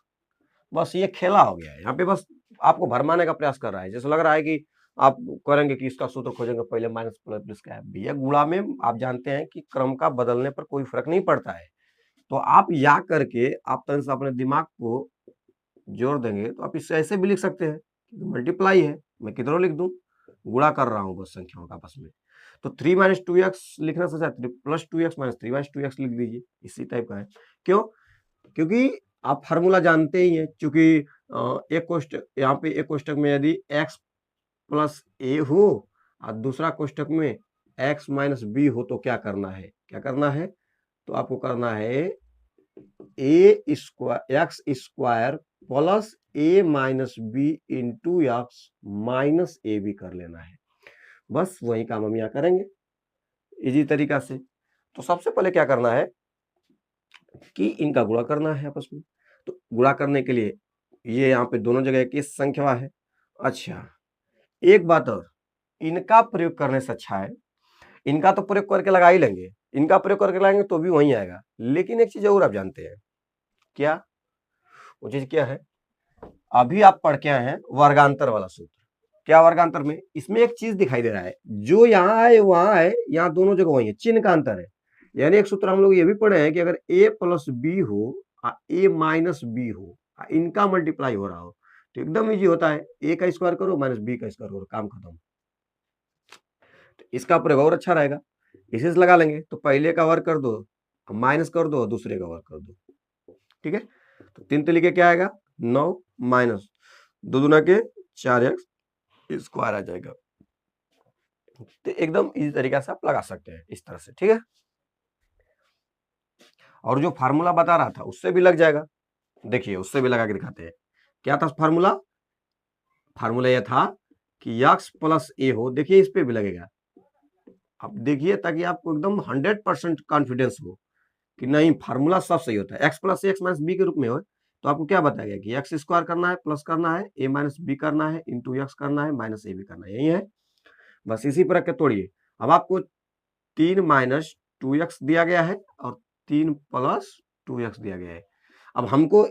बस ये खेला हो गया है, यहाँ पे बस आपको भरमाने का प्रयास कर रहा है। जैसे लग रहा है कि आप करेंगे कि इसका सूत्र खोजेंगे, पहले माइनस प्लस प्लस का है। भैया गुणा में आप जानते हैं कि क्रम का बदलने पर कोई फर्क नहीं पड़ता है, तो आप या करके आप तरह से अपने दिमाग को जोड़ देंगे तो आप इससे ऐसे भी लिख सकते हैं, मल्टीप्लाई है, मैं किधरों लिख दूं, गुणा कर रहा हूं बस संख्याओं का आपस में। तो 3 माइनस 2x लिखना से 3 plus 2x minus 3 minus 2x लिख दीजिए, इसी टाइप का है। क्यों? क्योंकि आप फार्मूला जानते ही हैं, क्योंकि एक कोष्टक, यहाँ पे एक कोष्टक में यदि x प्लस ए हो और दूसरा कोष्टक में x माइनस बी हो तो क्या करना है, क्या करना है, तो आपको करना है A square X square plus A minus B into x minus A B कर लेना है। बस वही काम हम यहाँ करेंगे इजी तरीका से। तो सबसे पहले क्या करना है कि इनका गुणा करना है आपस में। तो गुणा करने के लिए ये यहाँ पे दोनों जगह की संख्या है। अच्छा, एक बात और, इनका प्रयोग करने से अच्छा है, इनका तो प्रयोग करके लगा ही लेंगे, इनका प्रयोग करके लगाएंगे तो भी वही आएगा। लेकिन एक चीज जरूर आप जानते हैं, क्या वो चीज क्या है, अभी आप पढ़ के आए हैं वर्गांतर वाला सूत्र। क्या वर्गांतर में इसमें एक चीज दिखाई दे रहा है, जो यहाँ है वहां है, यहाँ दोनों जगह वही है, चिन्ह का अंतर है। यानी एक सूत्र हम लोग ये भी पढ़े हैं कि अगर a प्लस बी हो, a माइनस बी हो, इनका मल्टीप्लाई हो रहा हो तो एकदम इजी होता है, a का स्क्वायर करो माइनस बी का स्क्वायर करो, काम खत्म। तो इसका प्रयोग और अच्छा रहेगा, इसे लगा लेंगे। तो पहले का वर्ग कर दो, माइनस कर दो, दूसरे का वर्ग कर दो, ठीक है। तो 3 तरीके क्या आएगा, 9 माइनस 2 दूना के 4x स्क्वायर आ जाएगा। तो एकदम इसी तरीके से आप लगा सकते हैं इस तरह से, ठीक है। और जो फार्मूला बता रहा था उससे भी लग जाएगा, देखिए उससे भी लगा के दिखाते हैं। क्या था फार्मूला, फार्मूला यह था कि x प्लस ए हो, देखिए इस पे भी लगेगा। अब देखिए ताकि आपको एकदम 100% कॉन्फिडेंस हो कि नहीं फार्मूला सब सही होता है। x plus x minus b के रूप में हो तो आपको क्या बताया गया कि एक्स स्क्वायर करना है, प्लस करना है, ए माइनस बी करना है, इंटू एक्स करना है, माइनस ए बी करना है, यही है। बस इसी पर के तोड़िए। अब आपको 3 माइनस 2x दिया गया है और 3 प्लस 2x दिया गया है। अब हमको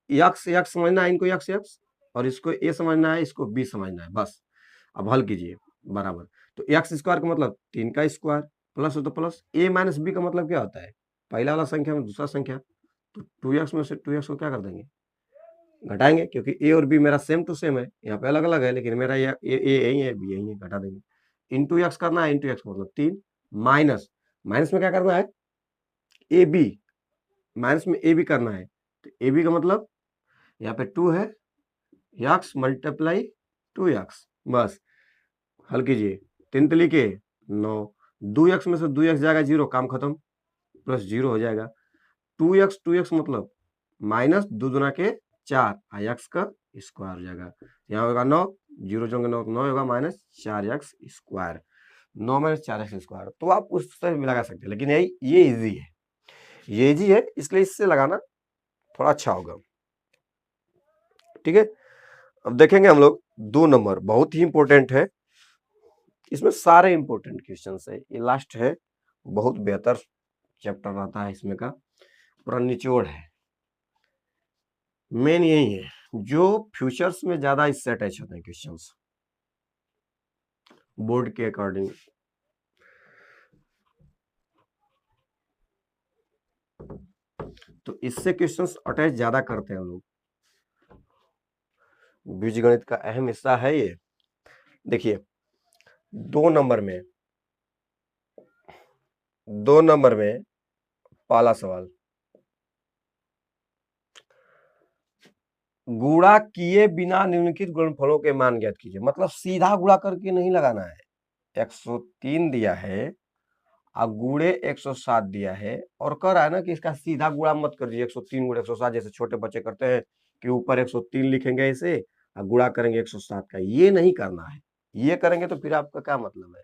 x x समझना है, इनको x x, और इसको a समझना है, इसको b समझना है, बस। अब हल कीजिए बराबर। तो एक्स स्क्वायर का मतलब 3 का स्क्वायर, प्लस हो तो प्लस, a माइनस बी का मतलब क्या होता है, पहला वाला संख्या में दूसरा संख्या। तो 2x में से 2x को क्या कर देंगे, घटाएंगे, क्योंकि a और b मेरा सेम टू सेम है, यहाँ पे अलग अलग है, लेकिन मेरा ये a यही है, b यही है, घटा देंगे। इंटू एक्स करना है, इंटू एक्स मतलब 3, माइनस, माइनस में क्या करना है, ए बी, माइनस में ए बी करना है। तो ए बी का मतलब यहाँ पे 2 है, एक्स मल्टीप्लाई 2x, बस हल कीजिए। 3 तिली के 9, 2x में से 2x जाएगा 0, काम खत्म, प्लस 0 हो जाएगा। 2x मतलब माइनस 2 दुना के 4, x का स्क्वायर हो जाएगा। यहाँ होगा 9, 0 जोड़ेंगे 9, 9 होगा minus 4x square, 9 minus 4x square. तो आप उस तरह भी लगा सकते हैं, लेकिन ये इजी है, ये इजी है, इसलिए इससे लगाना थोड़ा अच्छा होगा, ठीक है। अब देखेंगे हम लोग 2 नंबर, बहुत ही इंपॉर्टेंट है, इसमें सारे इंपॉर्टेंट क्वेश्चंस है, ये लास्ट है, बहुत बेहतर चैप्टर रहता है इसमें का, पूरा निचोड़ है, मेन यही है, जो फ्यूचर्स में ज्यादा इससे अटैच होते हैं क्वेश्चंस बोर्ड के अकॉर्डिंग। तो इससे क्वेश्चंस अटैच ज्यादा करते हैं हम लोग, बीजगणित का अहम हिस्सा है ये। देखिए 2 नंबर में पहला सवाल, गुणा किए बिना निम्नलिखित गुणनफलों के मान ज्ञात कीजिए। मतलब सीधा गुणा करके नहीं लगाना है, 103 दिया है और गुणे 107 दिया है, और कह रहा है ना कि इसका सीधा गुणा मत कर दीजिए, 103 गुणे 107 जैसे छोटे बच्चे करते हैं कि ऊपर 103 लिखेंगे इसे और गुणा करेंगे 107 का, ये नहीं करना है। ये करेंगे तो फिर आपका क्या मतलब है,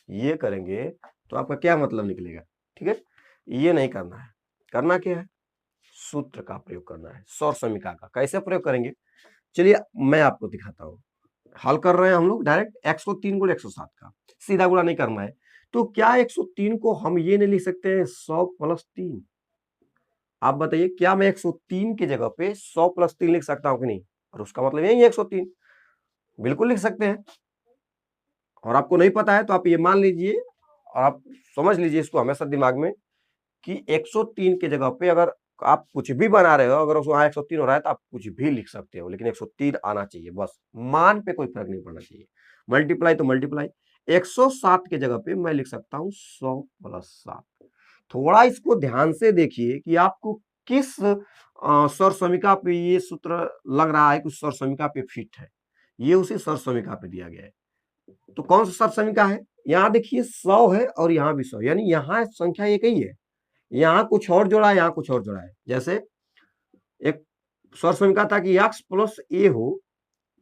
ये करेंगे तो आपका क्या मतलब निकलेगा, ठीक है। ये नहीं करना है, करना क्या है, सूत्र का प्रयोग करना है, सौर समीकरण का। कैसे प्रयोग करेंगे, चलिए मैं आपको दिखाता हूं। हल कर रहे हैं हम लोग डायरेक्ट 103 गुणे 107 का, सीधा गुणा नहीं करना है। तो क्या 103 को हम ये नहीं लिख सकते हैं 100 प्लस 3? आप बताइए, क्या मैं 103 की जगह पे 100 प्लस 3 लिख सकता हूं कि नहीं? और उसका मतलब यही है 103, बिल्कुल लिख सकते हैं। और आपको नहीं पता है तो आप ये मान लीजिए और आप समझ लीजिए इसको हमेशा दिमाग में कि 103 की जगह पे अगर आप कुछ भी बना रहे हो, अगर वहां 103 हो रहा है तो आप कुछ भी लिख सकते हो, लेकिन 103 आना चाहिए, बस मान पे कोई फर्क नहीं पड़ना चाहिए। मल्टीप्लाई तो मल्टीप्लाई, 107 की जगह पे मैं लिख सकता हूं 100 प्लस 7। थोड़ा इसको ध्यान से देखिए कि आपको किस सौर समीकरण पे ये सूत्र लग रहा है कि सौर समीकरण पे फिट है, ये उसी सौर समीकरण पे दिया गया है। तो कौन सा सौर समीकरण है, यहाँ देखिए 100 है और यहाँ भी 100, यानी यहाँ संख्या एक ही है, यहाँ कुछ और जोड़ा है, यहाँ कुछ और जोड़ा है। जैसे एक सौर समीकरण था कि यक्स प्लस ए हो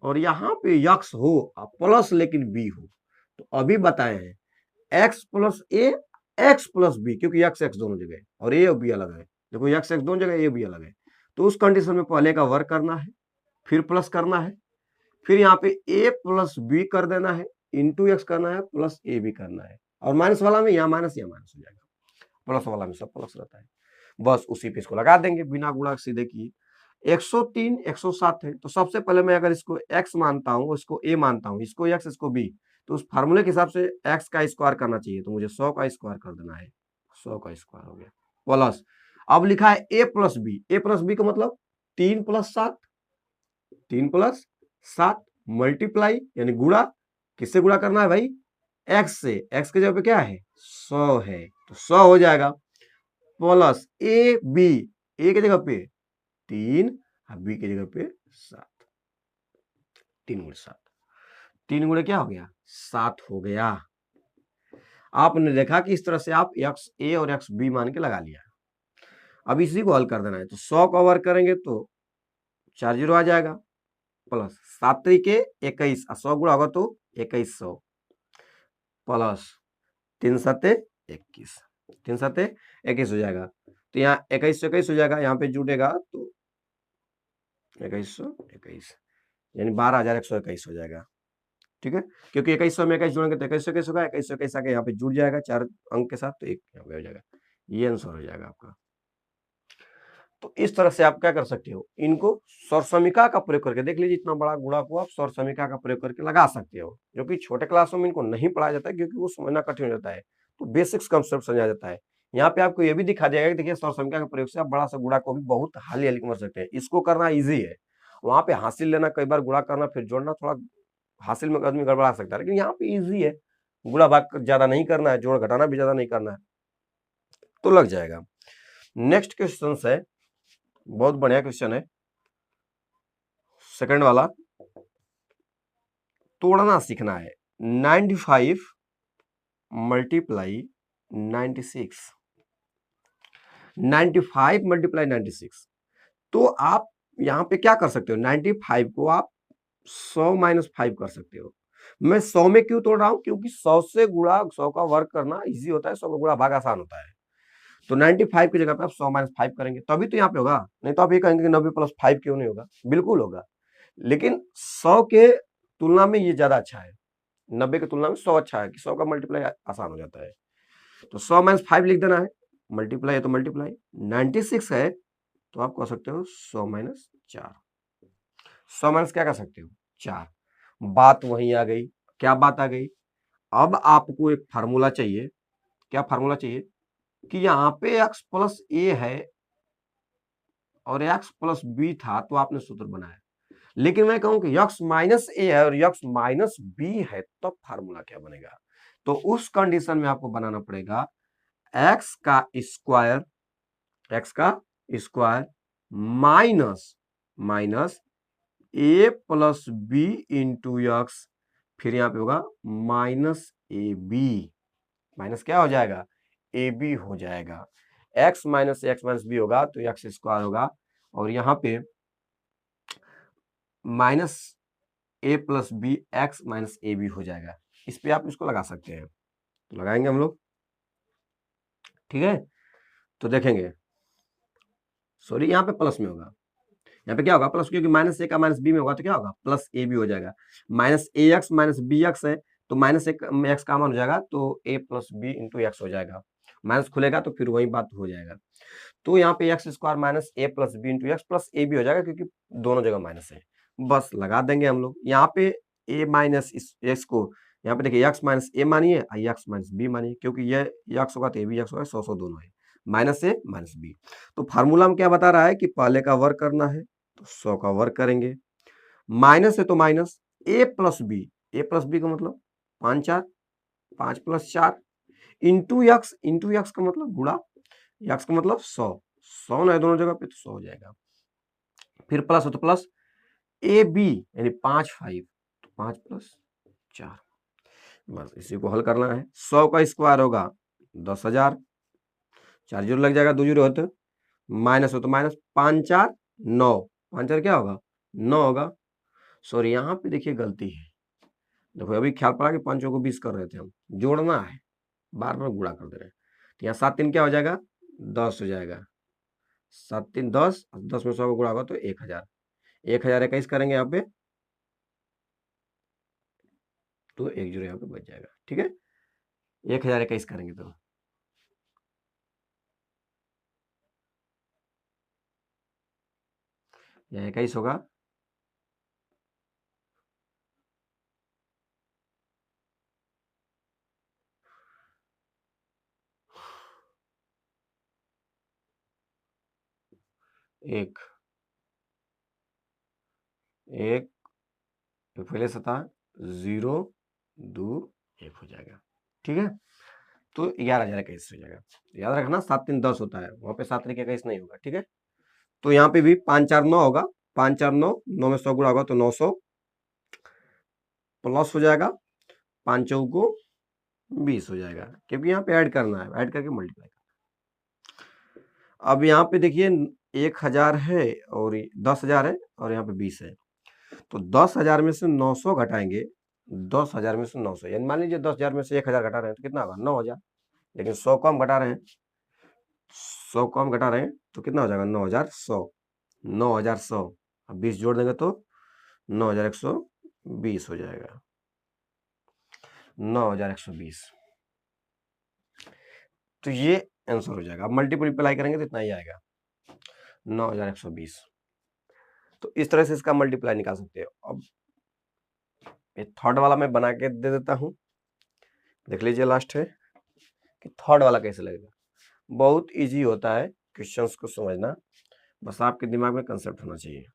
और यहाँ पे यक्स हो प्लस लेकिन बी हो, तो अभी बताए हैं x plus a x plus B, क्योंकि एक्स एक्स दोनों जगह और ए और बी अलग है। देखो एक्स एक्स दोनों जगह, ए बी अलग है, तो उस कंडीशन में पहले का वर्ग करना है, फिर प्लस करना है, फिर यहाँ पे ए प्लस बी कर देना है, इंटू एक्स करना है, प्लस ए बी करना है, और माइनस वाला में यहाँ माइनस हो जाएगा, प्लस वाला में सब प्लस रहता है। बस उसी पे इसको लगा देंगे बिना गुणा सीधे की। 103 107 है, तो सबसे पहले मैं अगर इसको x मानता हूं, इसको a मानता हूं, इसको x इसको b, तो उस फार्मूले के हिसाब से x का स्क्वायर करना चाहिए, तो मुझे 100 का स्क्वायर कर देना है, 100 का स्क्वायर हो गया प्लस। अब लिखा है a प्लस बी का मतलब 3 प्लस 7, 3 प्लस 7 मल्टीप्लाई यानी गुणा, किससे गुणा करना है भाई, x से, x के जगह पे क्या है 100 है, तो 100 हो जाएगा प्लस ए बी, ए की जगह पे 3 और बी की जगह पे 7, 3 गुणे 7, 3 गुणे क्या हो गया 7 हो गया। आपने देखा कि इस तरह से आप एक्स ए और एक्स बी मान के लगा लिया। अब इसी को हल कर देना है, तो 100 का वर्ग करेंगे तो 4 जीरो आ जाएगा, प्लस 7 के 21, 100 गुणा होगा तो 2100, प्लस 3 सत्ते 21, 3 सत्ते 21 हो जाएगा, तो यहाँ 21 हो जाएगा, यहाँ पे जुटेगा तो 2121 यानी 12,121 हो जाएगा, ठीक है। क्योंकि 2100 में 21 जोड़ेंगे तो 2121 होगा, 2121 आके यहाँ पे जुड़ जाएगा 4 अंक के साथ, तो एक यहाँ पे हो जाएगा, ये आंसर हो जाएगा आपका। तो इस तरह से आप क्या कर सकते हो, इनको सौर समीकरण का प्रयोग करके देख लीजिए, इतना बड़ा गुणा को आप सौर समीकरण का प्रयोग करके लगा सकते हो, जो कि छोटे क्लासों में इनको नहीं पढ़ाया जाता है क्योंकि वो समझना कठिन हो जाता है, तो बेसिक्स कंसेप्ट समझा जाता है। यहाँ पे आपको ये भी दिखा जाएगा कि देखिए सौर समीकरण के प्रयोग से आप बड़ा सा गुणा को भी बहुत हाली कर सकते हैं, इसको करना ईजी है, वहां पे हासिल लेना, कई बार गुणा करना फिर जोड़ना, थोड़ा हासिल में आदमी गड़बड़ा सकता है, लेकिन यहाँ पे इजी है, गुणा भाग ज्यादा नहीं करना है, जोड़ घटाना भी ज्यादा नहीं करना है, तो लग जाएगा। नेक्स्ट क्वेश्चन है, बहुत बढ़िया क्वेश्चन है, सेकंड वाला, तोड़ना सीखना है। 95 मल्टीप्लाई 96, 95 मल्टीप्लाई 96, तो आप यहाँ पे क्या कर सकते हो, 95 को आप 100 माइनस 5 कर सकते हो। मैं 100 में क्यों तोड़ रहा हूं, क्योंकि 100 से गुणा 100 का वर्ग करना इजी होता है, 100 का गुणा भाग आसान होता है, तो 95 की जगह पे आप 100 माइनस 5 करेंगे तभी तो यहाँ पे होगा, नहीं तो आप ये कहेंगे 90 प्लस 5 क्यों नहीं होगा, बिल्कुल होगा, लेकिन 100 के तुलना में ये ज्यादा अच्छा है, 90 की तुलना में 100 अच्छा है कि 100 का मल्टीप्लाई आसान हो जाता है, तो 100 माइनस 5 लिख देना है, मल्टीप्लाई है तो मल्टीप्लाई, 96 है तो आप कह सकते हो 100 माइनस 4, 100 माइनस क्या कर सकते हो 4, बात वहीं आ गई, क्या बात आ गई, अब आपको एक फार्मूला चाहिए, क्या फार्मूला चाहिए कि यहाँ पे x प्लस ए है और x प्लस बी था, तो आपने सूत्र बनाया, लेकिन मैं कहूं कि x माइनस ए है और x माइनस बी है, तब फार्मूला क्या बनेगा, तो उस कंडीशन में आपको बनाना पड़ेगा x का square minus minus a plus B into x, फिर यहाँ पे होगा माइनस ए बी, माइनस क्या हो जाएगा ए बी हो जाएगा, x माइनस बी होगा तो एक्स स्क्वायर होगा, और यहाँ पे minus a plus b x minus A B हो जाएगा। इस पे आप इसको लगा सकते हैं, तो लगाएंगे हम लोग, ठीक है। तो देखेंगे, सॉरी यहाँ पे प्लस में होगा, यहाँ पे क्या होगा प्लस, क्योंकि माइनस ए का माइनस बी में होगा तो क्या होगा प्लस ए बी हो जाएगा। माइनस ए एक्स माइनस बी एक्स है तो माइनस एक्स कॉमन हो जाएगा तो A plus B into x हो जाएगा, माइनस खुलेगा तो फिर वही बात हो जाएगा। तो यहाँ पे x square minus a plus B into x plus A B हो जाएगा, क्योंकि दोनों जगह माइनस है। बस लगा देंगे हम लोग यहाँ पे ए माइनस इस एक्स को, यहाँ पे देखिए एक्स माइनस ए मानिए और एक्स माइनस बी मानिए, क्योंकि ये एक्स होगा तो ए भी एक्स होगा, 100 दोनों है, माइनस ए माइनस बी। तो फार्मूला में क्या बता रहा है कि पहले का वर्क करना है तो 100 का वर्क करेंगे, माइनस है तो माइनस ए प्लस बी का मतलब 5 4 5 प्लस 4 इंटू एक्स का मतलब गुणा, एक्स का मतलब 100 ना है दोनों जगह पे तो 100 हो जाएगा। फिर प्लस हो तो प्लस ए बी यानी 5 5 तो 5 प्लस 4, बस इसी को हल करना है। 100 का स्क्वायर होगा 10,000, 4 जीरो लग जाएगा, 2 जीरो होते, माइनस हो तो माइनस 5 4 9, 5 4 क्या होगा 9 होगा। सॉरी यहाँ पे देखिए गलती है, देखो अभी ख्याल पड़ा कि 5 को 20 कर रहे थे हम, जोड़ना है, बार बार गुणा कर दे रहे हैं। तो यहाँ 7 3 क्या हो जाएगा 10 हो जाएगा, 7 3 10, 10 में 100 को गुणा होगा तो 1000, 1021 करेंगे यहाँ पे तो 1 जीरो यहाँ पे बच जाएगा, ठीक है। 1021 करेंगे तो यहाँ 21 होगा, एक एक पहले सता 0 2 1 हो जाएगा, ठीक है। तो 11,021 हो जाएगा, याद रखना 7 3 10 होता है, वहां पे 7 3 21 नहीं होगा, ठीक है। तो यहाँ पे भी 5 4 9 होगा, 5 4 9, 9 में 100 गुणा होगा तो 900 प्लस हो जाएगा, 5 चौक को 20 हो जाएगा, क्योंकि यहाँ पे ऐड करना है, ऐड करके मल्टीप्लाई करना। अब यहाँ पे देखिए 1000 है और 10,000 है और यहाँ पे 20 है, तो 10,000 में से 900 घटाएंगे, 10,000 में से 900 यानी मान लीजिए 10,000 में से 1,000 घटा रहे हैं तो कितना होगा 9,000, लेकिन 100 को हम घटा रहे हैं, 100 को हम घटा रहे हैं तो कितना हो जाएगा 9,100, 9,100 अब 20 जोड़ देंगे तो 9,120 हो जाएगा, 9,120। तो ये आंसर हो जाएगा। अब मल्टीप्लाई करेंगे तो इतना ही आएगा 9,120। तो इस तरह से इसका मल्टीप्लाई निकाल सकते हो। अब ये थर्ड वाला मैं बना के दे देता हूं, देख लीजिए लास्ट है कि थर्ड वाला कैसे लगेगा। बहुत इजी होता है क्वेश्चंस को समझना, बस आपके दिमाग में कंसेप्ट होना चाहिए।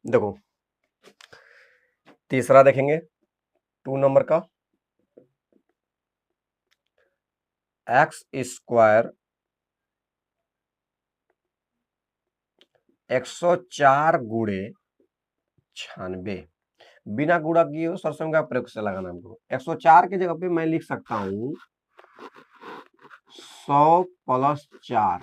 देखो तीसरा देखेंगे 2 नंबर का, एक्स स्क्वायर 104 गुणे 96, बिना गुणा किए सरसों का प्रयोग से लगाना हमको। 104 की जगह पे मैं लिख सकता हूं 100 प्लस 4।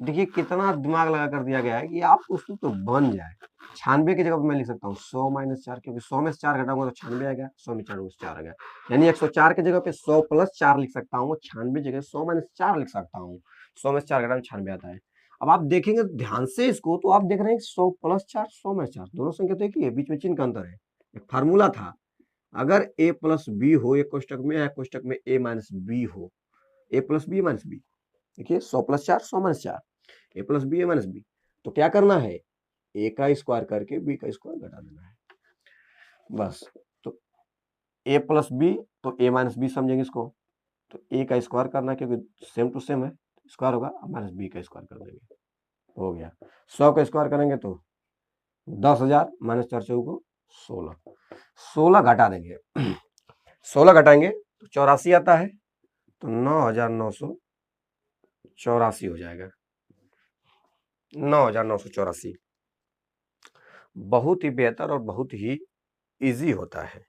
देखिए कितना दिमाग लगा कर दिया गया है कि आप उसको तो बन जाए। 96 की जगह पे मैं लिख सकता हूँ 100 माइनस 4, क्योंकि 100 में से 4 घटाऊंगा तो 96 आएगा, 100 में 4 में 4 आ गया, यानी 104 की जगह पे 100 प्लस 4 लिख सकता हूँ, 96 जगह 100 माइनस 4 लिख सकता हूँ, 100 में से 4 घटाऊं 96 आता है। अब आप देखेंगे ध्यान से इसको तो आप देख रहे हैं 100 प्लस 4 100 माइनस 4 दोनों संख्या तो एक ही है, बीच में चिन्ह का अंतर है। एक फार्मूला था, अगर ए प्लस बी हो एक कोष्टक में या कोष्टक में ए माइनस बी हो, ए प्लस बी माइनस बी, देखिए 100 प्लस 4 100 माइनस 4, ए प्लस बी ए माइनस बी, तो क्या करना है ए का स्क्वायर करके बी का स्क्वायर घटा देना है, बस। तो ए प्लस बी तो ए माइनस बी समझेंगे इसको, तो ए का स्क्वायर करना क्योंकि सेम टू सेम है, स्क्वायर होगा, माइनस बी का स्क्वायर कर देंगे, हो गया। 100 का स्क्वायर करेंगे तो 10,000 माइनस 4 चौको 16, 16 घटा देंगे 16 घटाएंगे तो 84 आता है, तो 9,984 हो जाएगा, 9,984। बहुत ही बेहतर और बहुत ही इजी होता है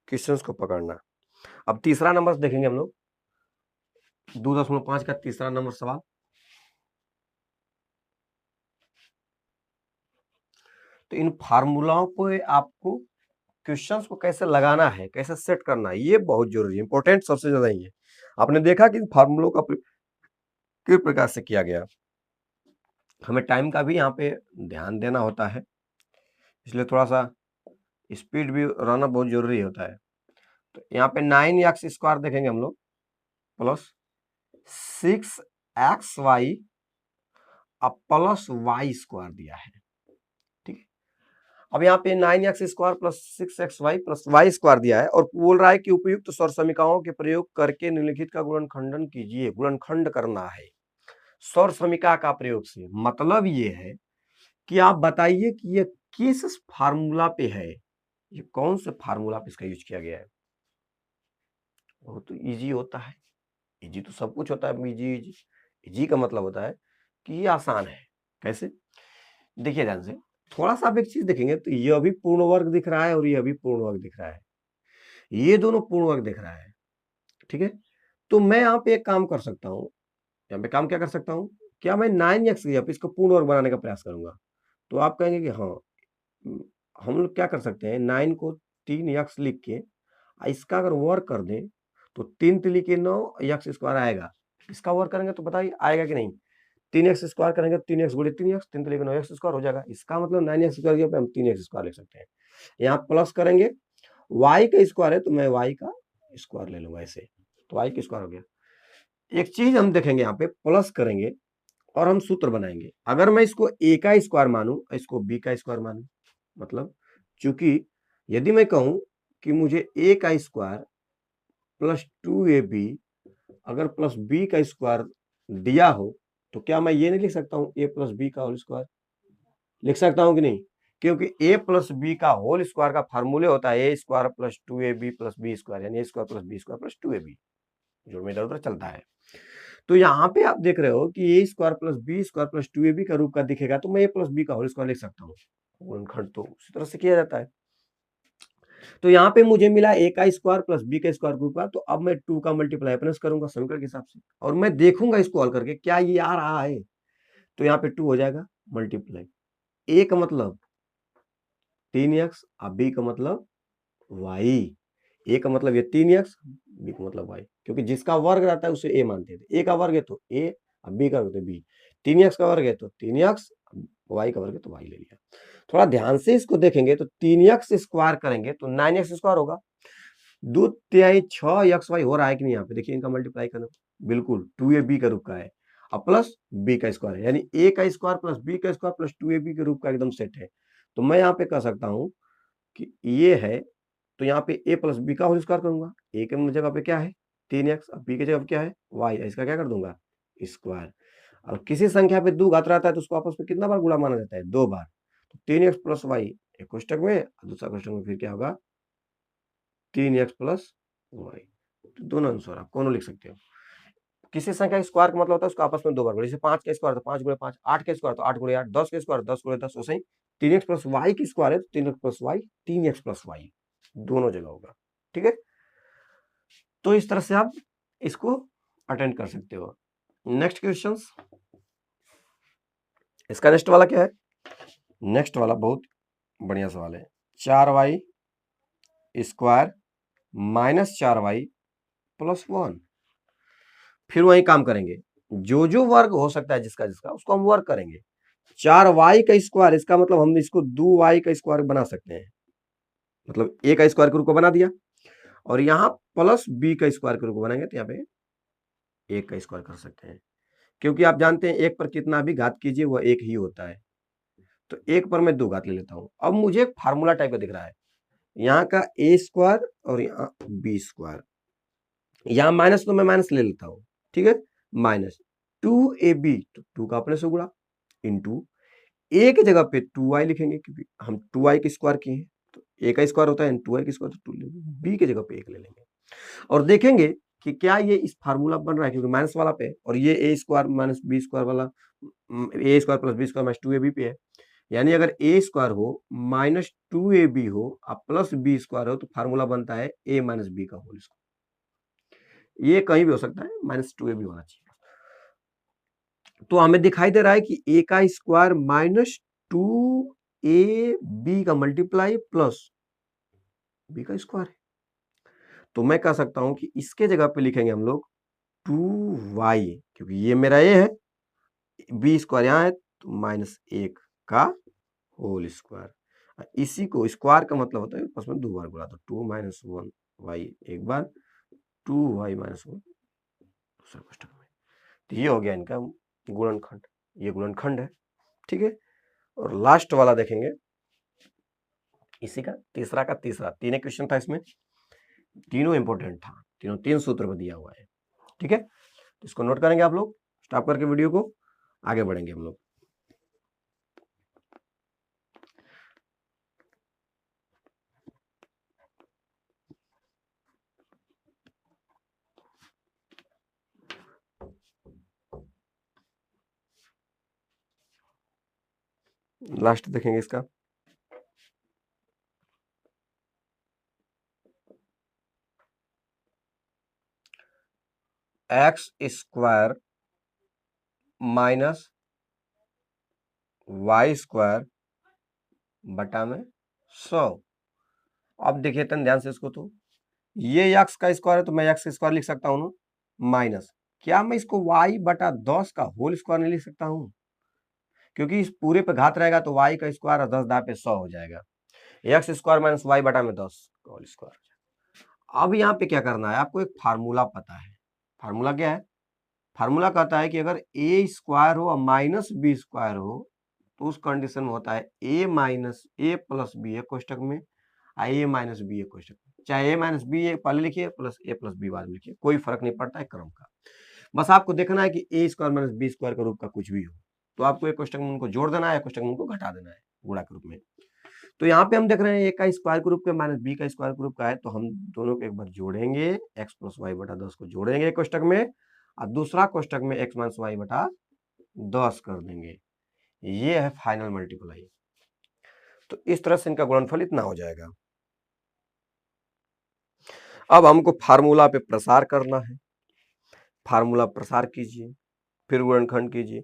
क्वेश्चंस को पकड़ना। अब तीसरा नंबर देखेंगे हम लोग, 2.5 का तीसरा नंबर सवाल। तो इन फार्मूलाओं को आपको क्वेश्चंस को कैसे लगाना है, कैसे सेट करना है, ये बहुत जरूरी है, इंपॉर्टेंट सबसे ज्यादा ही है। आपने देखा कि इन फार्मूलों का किस प्रकार से किया गया। हमें टाइम का भी यहाँ पे ध्यान देना होता है, इसलिए थोड़ा सा स्पीड भी रहना बहुत जरूरी होता है। तो यहाँ पे 9x² देखेंगे हम लोग प्लस 6xy अब प्लस y² दिया है, ठीक है। अब यहाँ पे 9x² plus 6xy plus y² दिया है और बोल रहा है कि उपयुक्त स्वर समीकरणों के प्रयोग करके निम्नलिखित का गुणनखंडन कीजिए। गुणनखंड करना है स्वर समीकरण का प्रयोग से, मतलब ये है कि आप बताइए कि ये किस फार्मूला पे है, ये कौन से फार्मूला पे इसका यूज किया गया है। वो तो इजी होता है, इजी तो सब कुछ होता है, इजी इजी इजी का मतलब होता है कि ये आसान है। कैसे, देखिए ध्यान से, थोड़ा सा आप एक चीज देखेंगे तो ये अभी पूर्ण वर्ग दिख रहा है और ये अभी पूर्ण वर्ग दिख रहा है, ये दोनों पूर्ण वर्ग दिख रहा है, ठीक है। तो मैं यहाँ पे एक काम कर सकता हूँ, यहाँ पे काम क्या कर सकता हूँ, क्या मैं 9x इसको पूर्ण वर्ग बनाने का प्रयास करूंगा। तो आप कहेंगे कि हाँ, हम लोग क्या कर सकते हैं, 9 को 3x लिख के इसका अगर वर्क कर दें तो 3 तिली के 9 x² आएगा। इसका वर्क करेंगे तो बताइए आएगा कि नहीं। 3x² करेंगे तो 3x गुणे 3x, 3 तिली के 9x² हो जाएगा। इसका मतलब 9x² की जगह पे हम 3x² लिख सकते हैं। यहाँ प्लस करेंगे, y का स्क्वायर है तो मैं y का स्क्वायर ले लूंगा ऐसे, तो y का स्क्वायर हो गया। एक चीज हम देखेंगे, यहाँ पे प्लस करेंगे और हम सूत्र बनाएंगे। अगर मैं इसको a का स्क्वायर मानूं, इसको b का स्क्वायर मानूं, मतलब चूंकि यदि मैं कहूं कि मुझे a का स्क्वायर प्लस 2ab अगर प्लस b का स्क्वायर दिया हो, तो क्या मैं ये नहीं लिख सकता हूं a प्लस b का होल स्क्वायर, लिख सकता हूं कि नहीं। क्योंकि a प्लस b का होल स्क्वायर का फार्मूले होता है a square plus 2ab plus b square, यानी a square plus b square plus 2ab, जो में इधर उधर चलता है। तो यहाँ पे आप देख रहे हो कि a square plus b square plus 2ab का रूप का दिखेगा, तो मैं a प्लस b का होल स्क्वायर लिख सकता हूँ। गुणनखंड तो उसी तरह से किया जाता है। तो यहाँ पे मुझे मिला a का स्क्वायर प्लस b का स्क्वायर ग्रुप का, तो अब मैं 2 का मल्टीप्लाई अपने से करूंगा समीकरण के हिसाब से, और मैं देखूंगा इसको हल करके क्या ये आ रहा है। तो यहाँ पे 2 हो जाएगा मल्टीप्लाई, a का मतलब 3x और b का मतलब y, a का मतलब ये 3x, b का मतलब y, क्योंकि जिसका वर्ग रहता है उसे a मानते थे। a का वर्ग है तो a और b का वर्ग है b, 3x का वर्ग है तो 3x, y का वर्ग है तो y ले लिया। थोड़ा ध्यान से इसको देखेंगे तो 3x स्क्वायर करेंगे तो 9x स्क्वायर होगा, 2 तिहाई 6xy हो रहा है कि नहीं। यहाँ पे देखिए इनका मल्टीप्लाई करना, बिल्कुल 2ab का रूप का है और प्लस b का स्क्वायर है, यानी a का स्क्वायर प्लस b का स्क्वायर प्लस 2ab के रूप का एकदम सेट है। तो मैं यहाँ पे कह सकता हूँ कि ये है, तो यहाँ पे a प्लस बी का होल स्क्वायर करूंगा, a के जगह पे क्या है 3x और b की जगह पे क्या है y, इसका क्या कर दूंगा स्क्वायर। और किसी संख्या पे 2 घात रहता है तो उसको आपस में कितना बार गुणा माना जाता है, 2 बार। तो 3x प्लस वाई एक कोष्टक में और दूसरा कोष्टक में फिर क्या होगा 3x प्लस वाई। तो दोनों आंसर आप कौन लिख सकते हो। किसी संख्या स्क्वायर का मतलब होता है उसको आपस में 2 बार गुणा, जैसे 5 का स्क्वायर तो 5 गुणे 5, 8 का स्क्वायर तो 8 गुणे 8, 10 का स्क्वायर 10 गुणे 10, वैसे ही 3x प्लस वाई की स्क्वायर है तो 3x plus Y 3x plus Y दोनों जगह होगा, ठीक है। तो इस तरह से आप इसको अटेंड कर सकते हो। नेक्स्ट क्वेश्चन, इसका नेक्स्ट वाला क्या है, नेक्स्ट वाला बहुत बढ़िया सवाल है, 4y square minus 4y plus 1। फिर वही काम करेंगे, जो जो वर्ग हो सकता है जिसका जिसका उसको हम वर्ग करेंगे। 4y का स्क्वायर, इसका मतलब हम इसको 2y का स्क्वायर बना सकते हैं, मतलब a का स्क्वायर के रूप को बना दिया, और यहाँ प्लस b का स्क्वायर के रूप को बनाएंगे तो यहाँ पे 1 का स्क्वायर कर सकते हैं, क्योंकि आप जानते हैं एक पर कितना भी घात कीजिए वह एक ही होता है। तो एक पर मैं 2 घात ले लेता हूं। अब मुझे एक फार्मूला टाइप का दिख रहा है, यहाँ का a स्क्वायर और यहाँ b स्क्वायर, यहाँ माइनस तो मैं माइनस ले लेता हूँ, ठीक है, माइनस 2ab, तो 2 का अपने से गुणा इंटू ए की जगह पे 2y लिखेंगे क्योंकि हम 2y की स्क्वायर किए हैं, तो ए का स्क्वायर होता है 2y की स्क्वायर, तो 2 लेंगे, बी की जगह पे 1 ले लेंगे और देखेंगे कि क्या ये इस फार्मूला बन रहा है, क्योंकि माइनस वाला पे और ये A square minus B square वाला A square plus B square minus 2ab पे है, यानी अगर ए स्क्वायर हो माइनस 2ab हो और प्लस बी स्क्वायर हो तो फार्मूला बनता है ए माइनस बी का होल स्क्वायर। ये कहीं भी हो सकता है, माइनस 2ab होना चाहिए। तो हमें दिखाई दे रहा है कि ए का स्क्वायर माइनस 2ab का मल्टीप्लाई प्लस बी का स्क्वायर है। तो मैं कह सकता हूं कि इसके जगह पे लिखेंगे हम लोग 2y, क्योंकि ये मेरा ए है, बी स्क्वायर यहाँ है तो माइनस 1 का होल स्क्वायर। इसी को स्क्वायर का मतलब होता है आपस में 2 बार गुणा, तो 2 माइनस 1y एक बार, 2y माइनस 1 दूसरे कोष्टक में। तो ये हो गया इनका गुणनखंड, ये गुणनखंड है, ठीक है। और लास्ट वाला देखेंगे, इसी का तीसरा का तीसरा, तीन क्वेश्चन था इसमें, तीनों इंपॉर्टेंट था, तीनों 3 सूत्र में दिया हुआ है, ठीक है। तो इसको नोट करेंगे आप लोग, स्टॉप करके वीडियो को आगे बढ़ेंगे हम लोग। लास्ट देखेंगे इसका, x square minus y square बटा में 100। अब देखिए तन ध्यान से इसको, तो ये एक्स का स्क्वायर है तो मैं एक्स स्क्वायर लिख सकता हूँ माइनस, क्या मैं इसको y बटा 10 का होल स्क्वायर नहीं लिख सकता हूँ? क्योंकि इस पूरे पे घात रहेगा तो y का स्क्वायर और 10 दाए पे 100 हो जाएगा, एक्स स्क्वायर माइनस वाई बटा में 10 का होल स्क्वायर। अब यहाँ पे क्या करना है, आपको एक फार्मूला पता है। फार्मूला क्या है? फार्मूला कहता है कि अगर ए स्क्वायर हो और माइनस बी स्क्वायर हो तो उस कंडीशन में होता है ए माइनस ए प्लस बी एक कोष्टक में, ए माइनस बी एक कोष्टक में। चाहे ए माइनस बी पहले लिखिए प्लस ए प्लस बी बाद में लिखिए, कोई फर्क नहीं पड़ता है क्रम का। बस आपको देखना है कि ए स्क्वायर माइनस बी स्क्वायर के रूप का कुछ भी हो तो आपको एक कोष्टक में उनको जोड़ देना है, कोष्टक में उनको घटा देना है गुणा के रूप में। तो यहाँ पे हम देख रहे हैं ए का स्क्वायर के रूप का माइनस बी का स्क्वायर के रूप का है, तो हम दोनों को एक बार जोड़ेंगे, एक्स प्लस वाई बटा 10 को जोड़ेंगे कोष्टक में और दूसरा कोष्टक में एक्स माइनस वाई बटा 10 कर देंगे। ये है फाइनल मल्टीप्लाई। तो इस तरह से इनका गुणनफल इतना हो जाएगा। अब हमको फार्मूला पे प्रसार करना है, फार्मूला प्रसार कीजिए, फिर गुणनखंड कीजिए।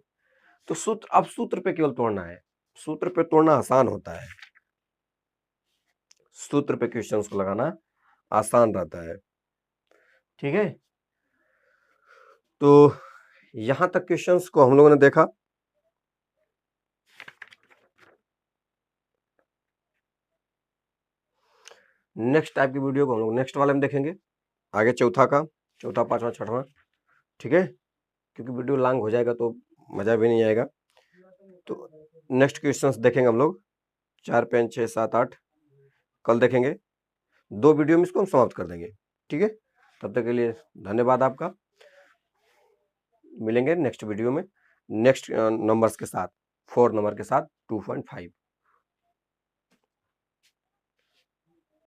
तो सूत्र, अब सूत्र पे केवल तोड़ना है, सूत्र पे तोड़ना आसान होता है, सूत्र पे क्वेश्चंस को लगाना आसान रहता है, ठीक है। तो यहां तक क्वेश्चंस को हम लोगों ने देखा। नेक्स्ट टाइप की वीडियो को हम लोग नेक्स्ट वाले में देखेंगे, आगे चौथा का, चौथा पांचवा छठवां, ठीक है, क्योंकि वीडियो लॉन्ग हो जाएगा तो मजा भी नहीं आएगा। तो नेक्स्ट क्वेश्चंस देखेंगे हम लोग 4 5 6 7 8 कल देखेंगे, 2 वीडियो में इसको हम समाप्त कर देंगे, ठीक है। तब तक के लिए धन्यवाद आपका, मिलेंगे नेक्स्ट वीडियो में नेक्स्ट नंबर्स के साथ, 4 नंबर के साथ 2.5।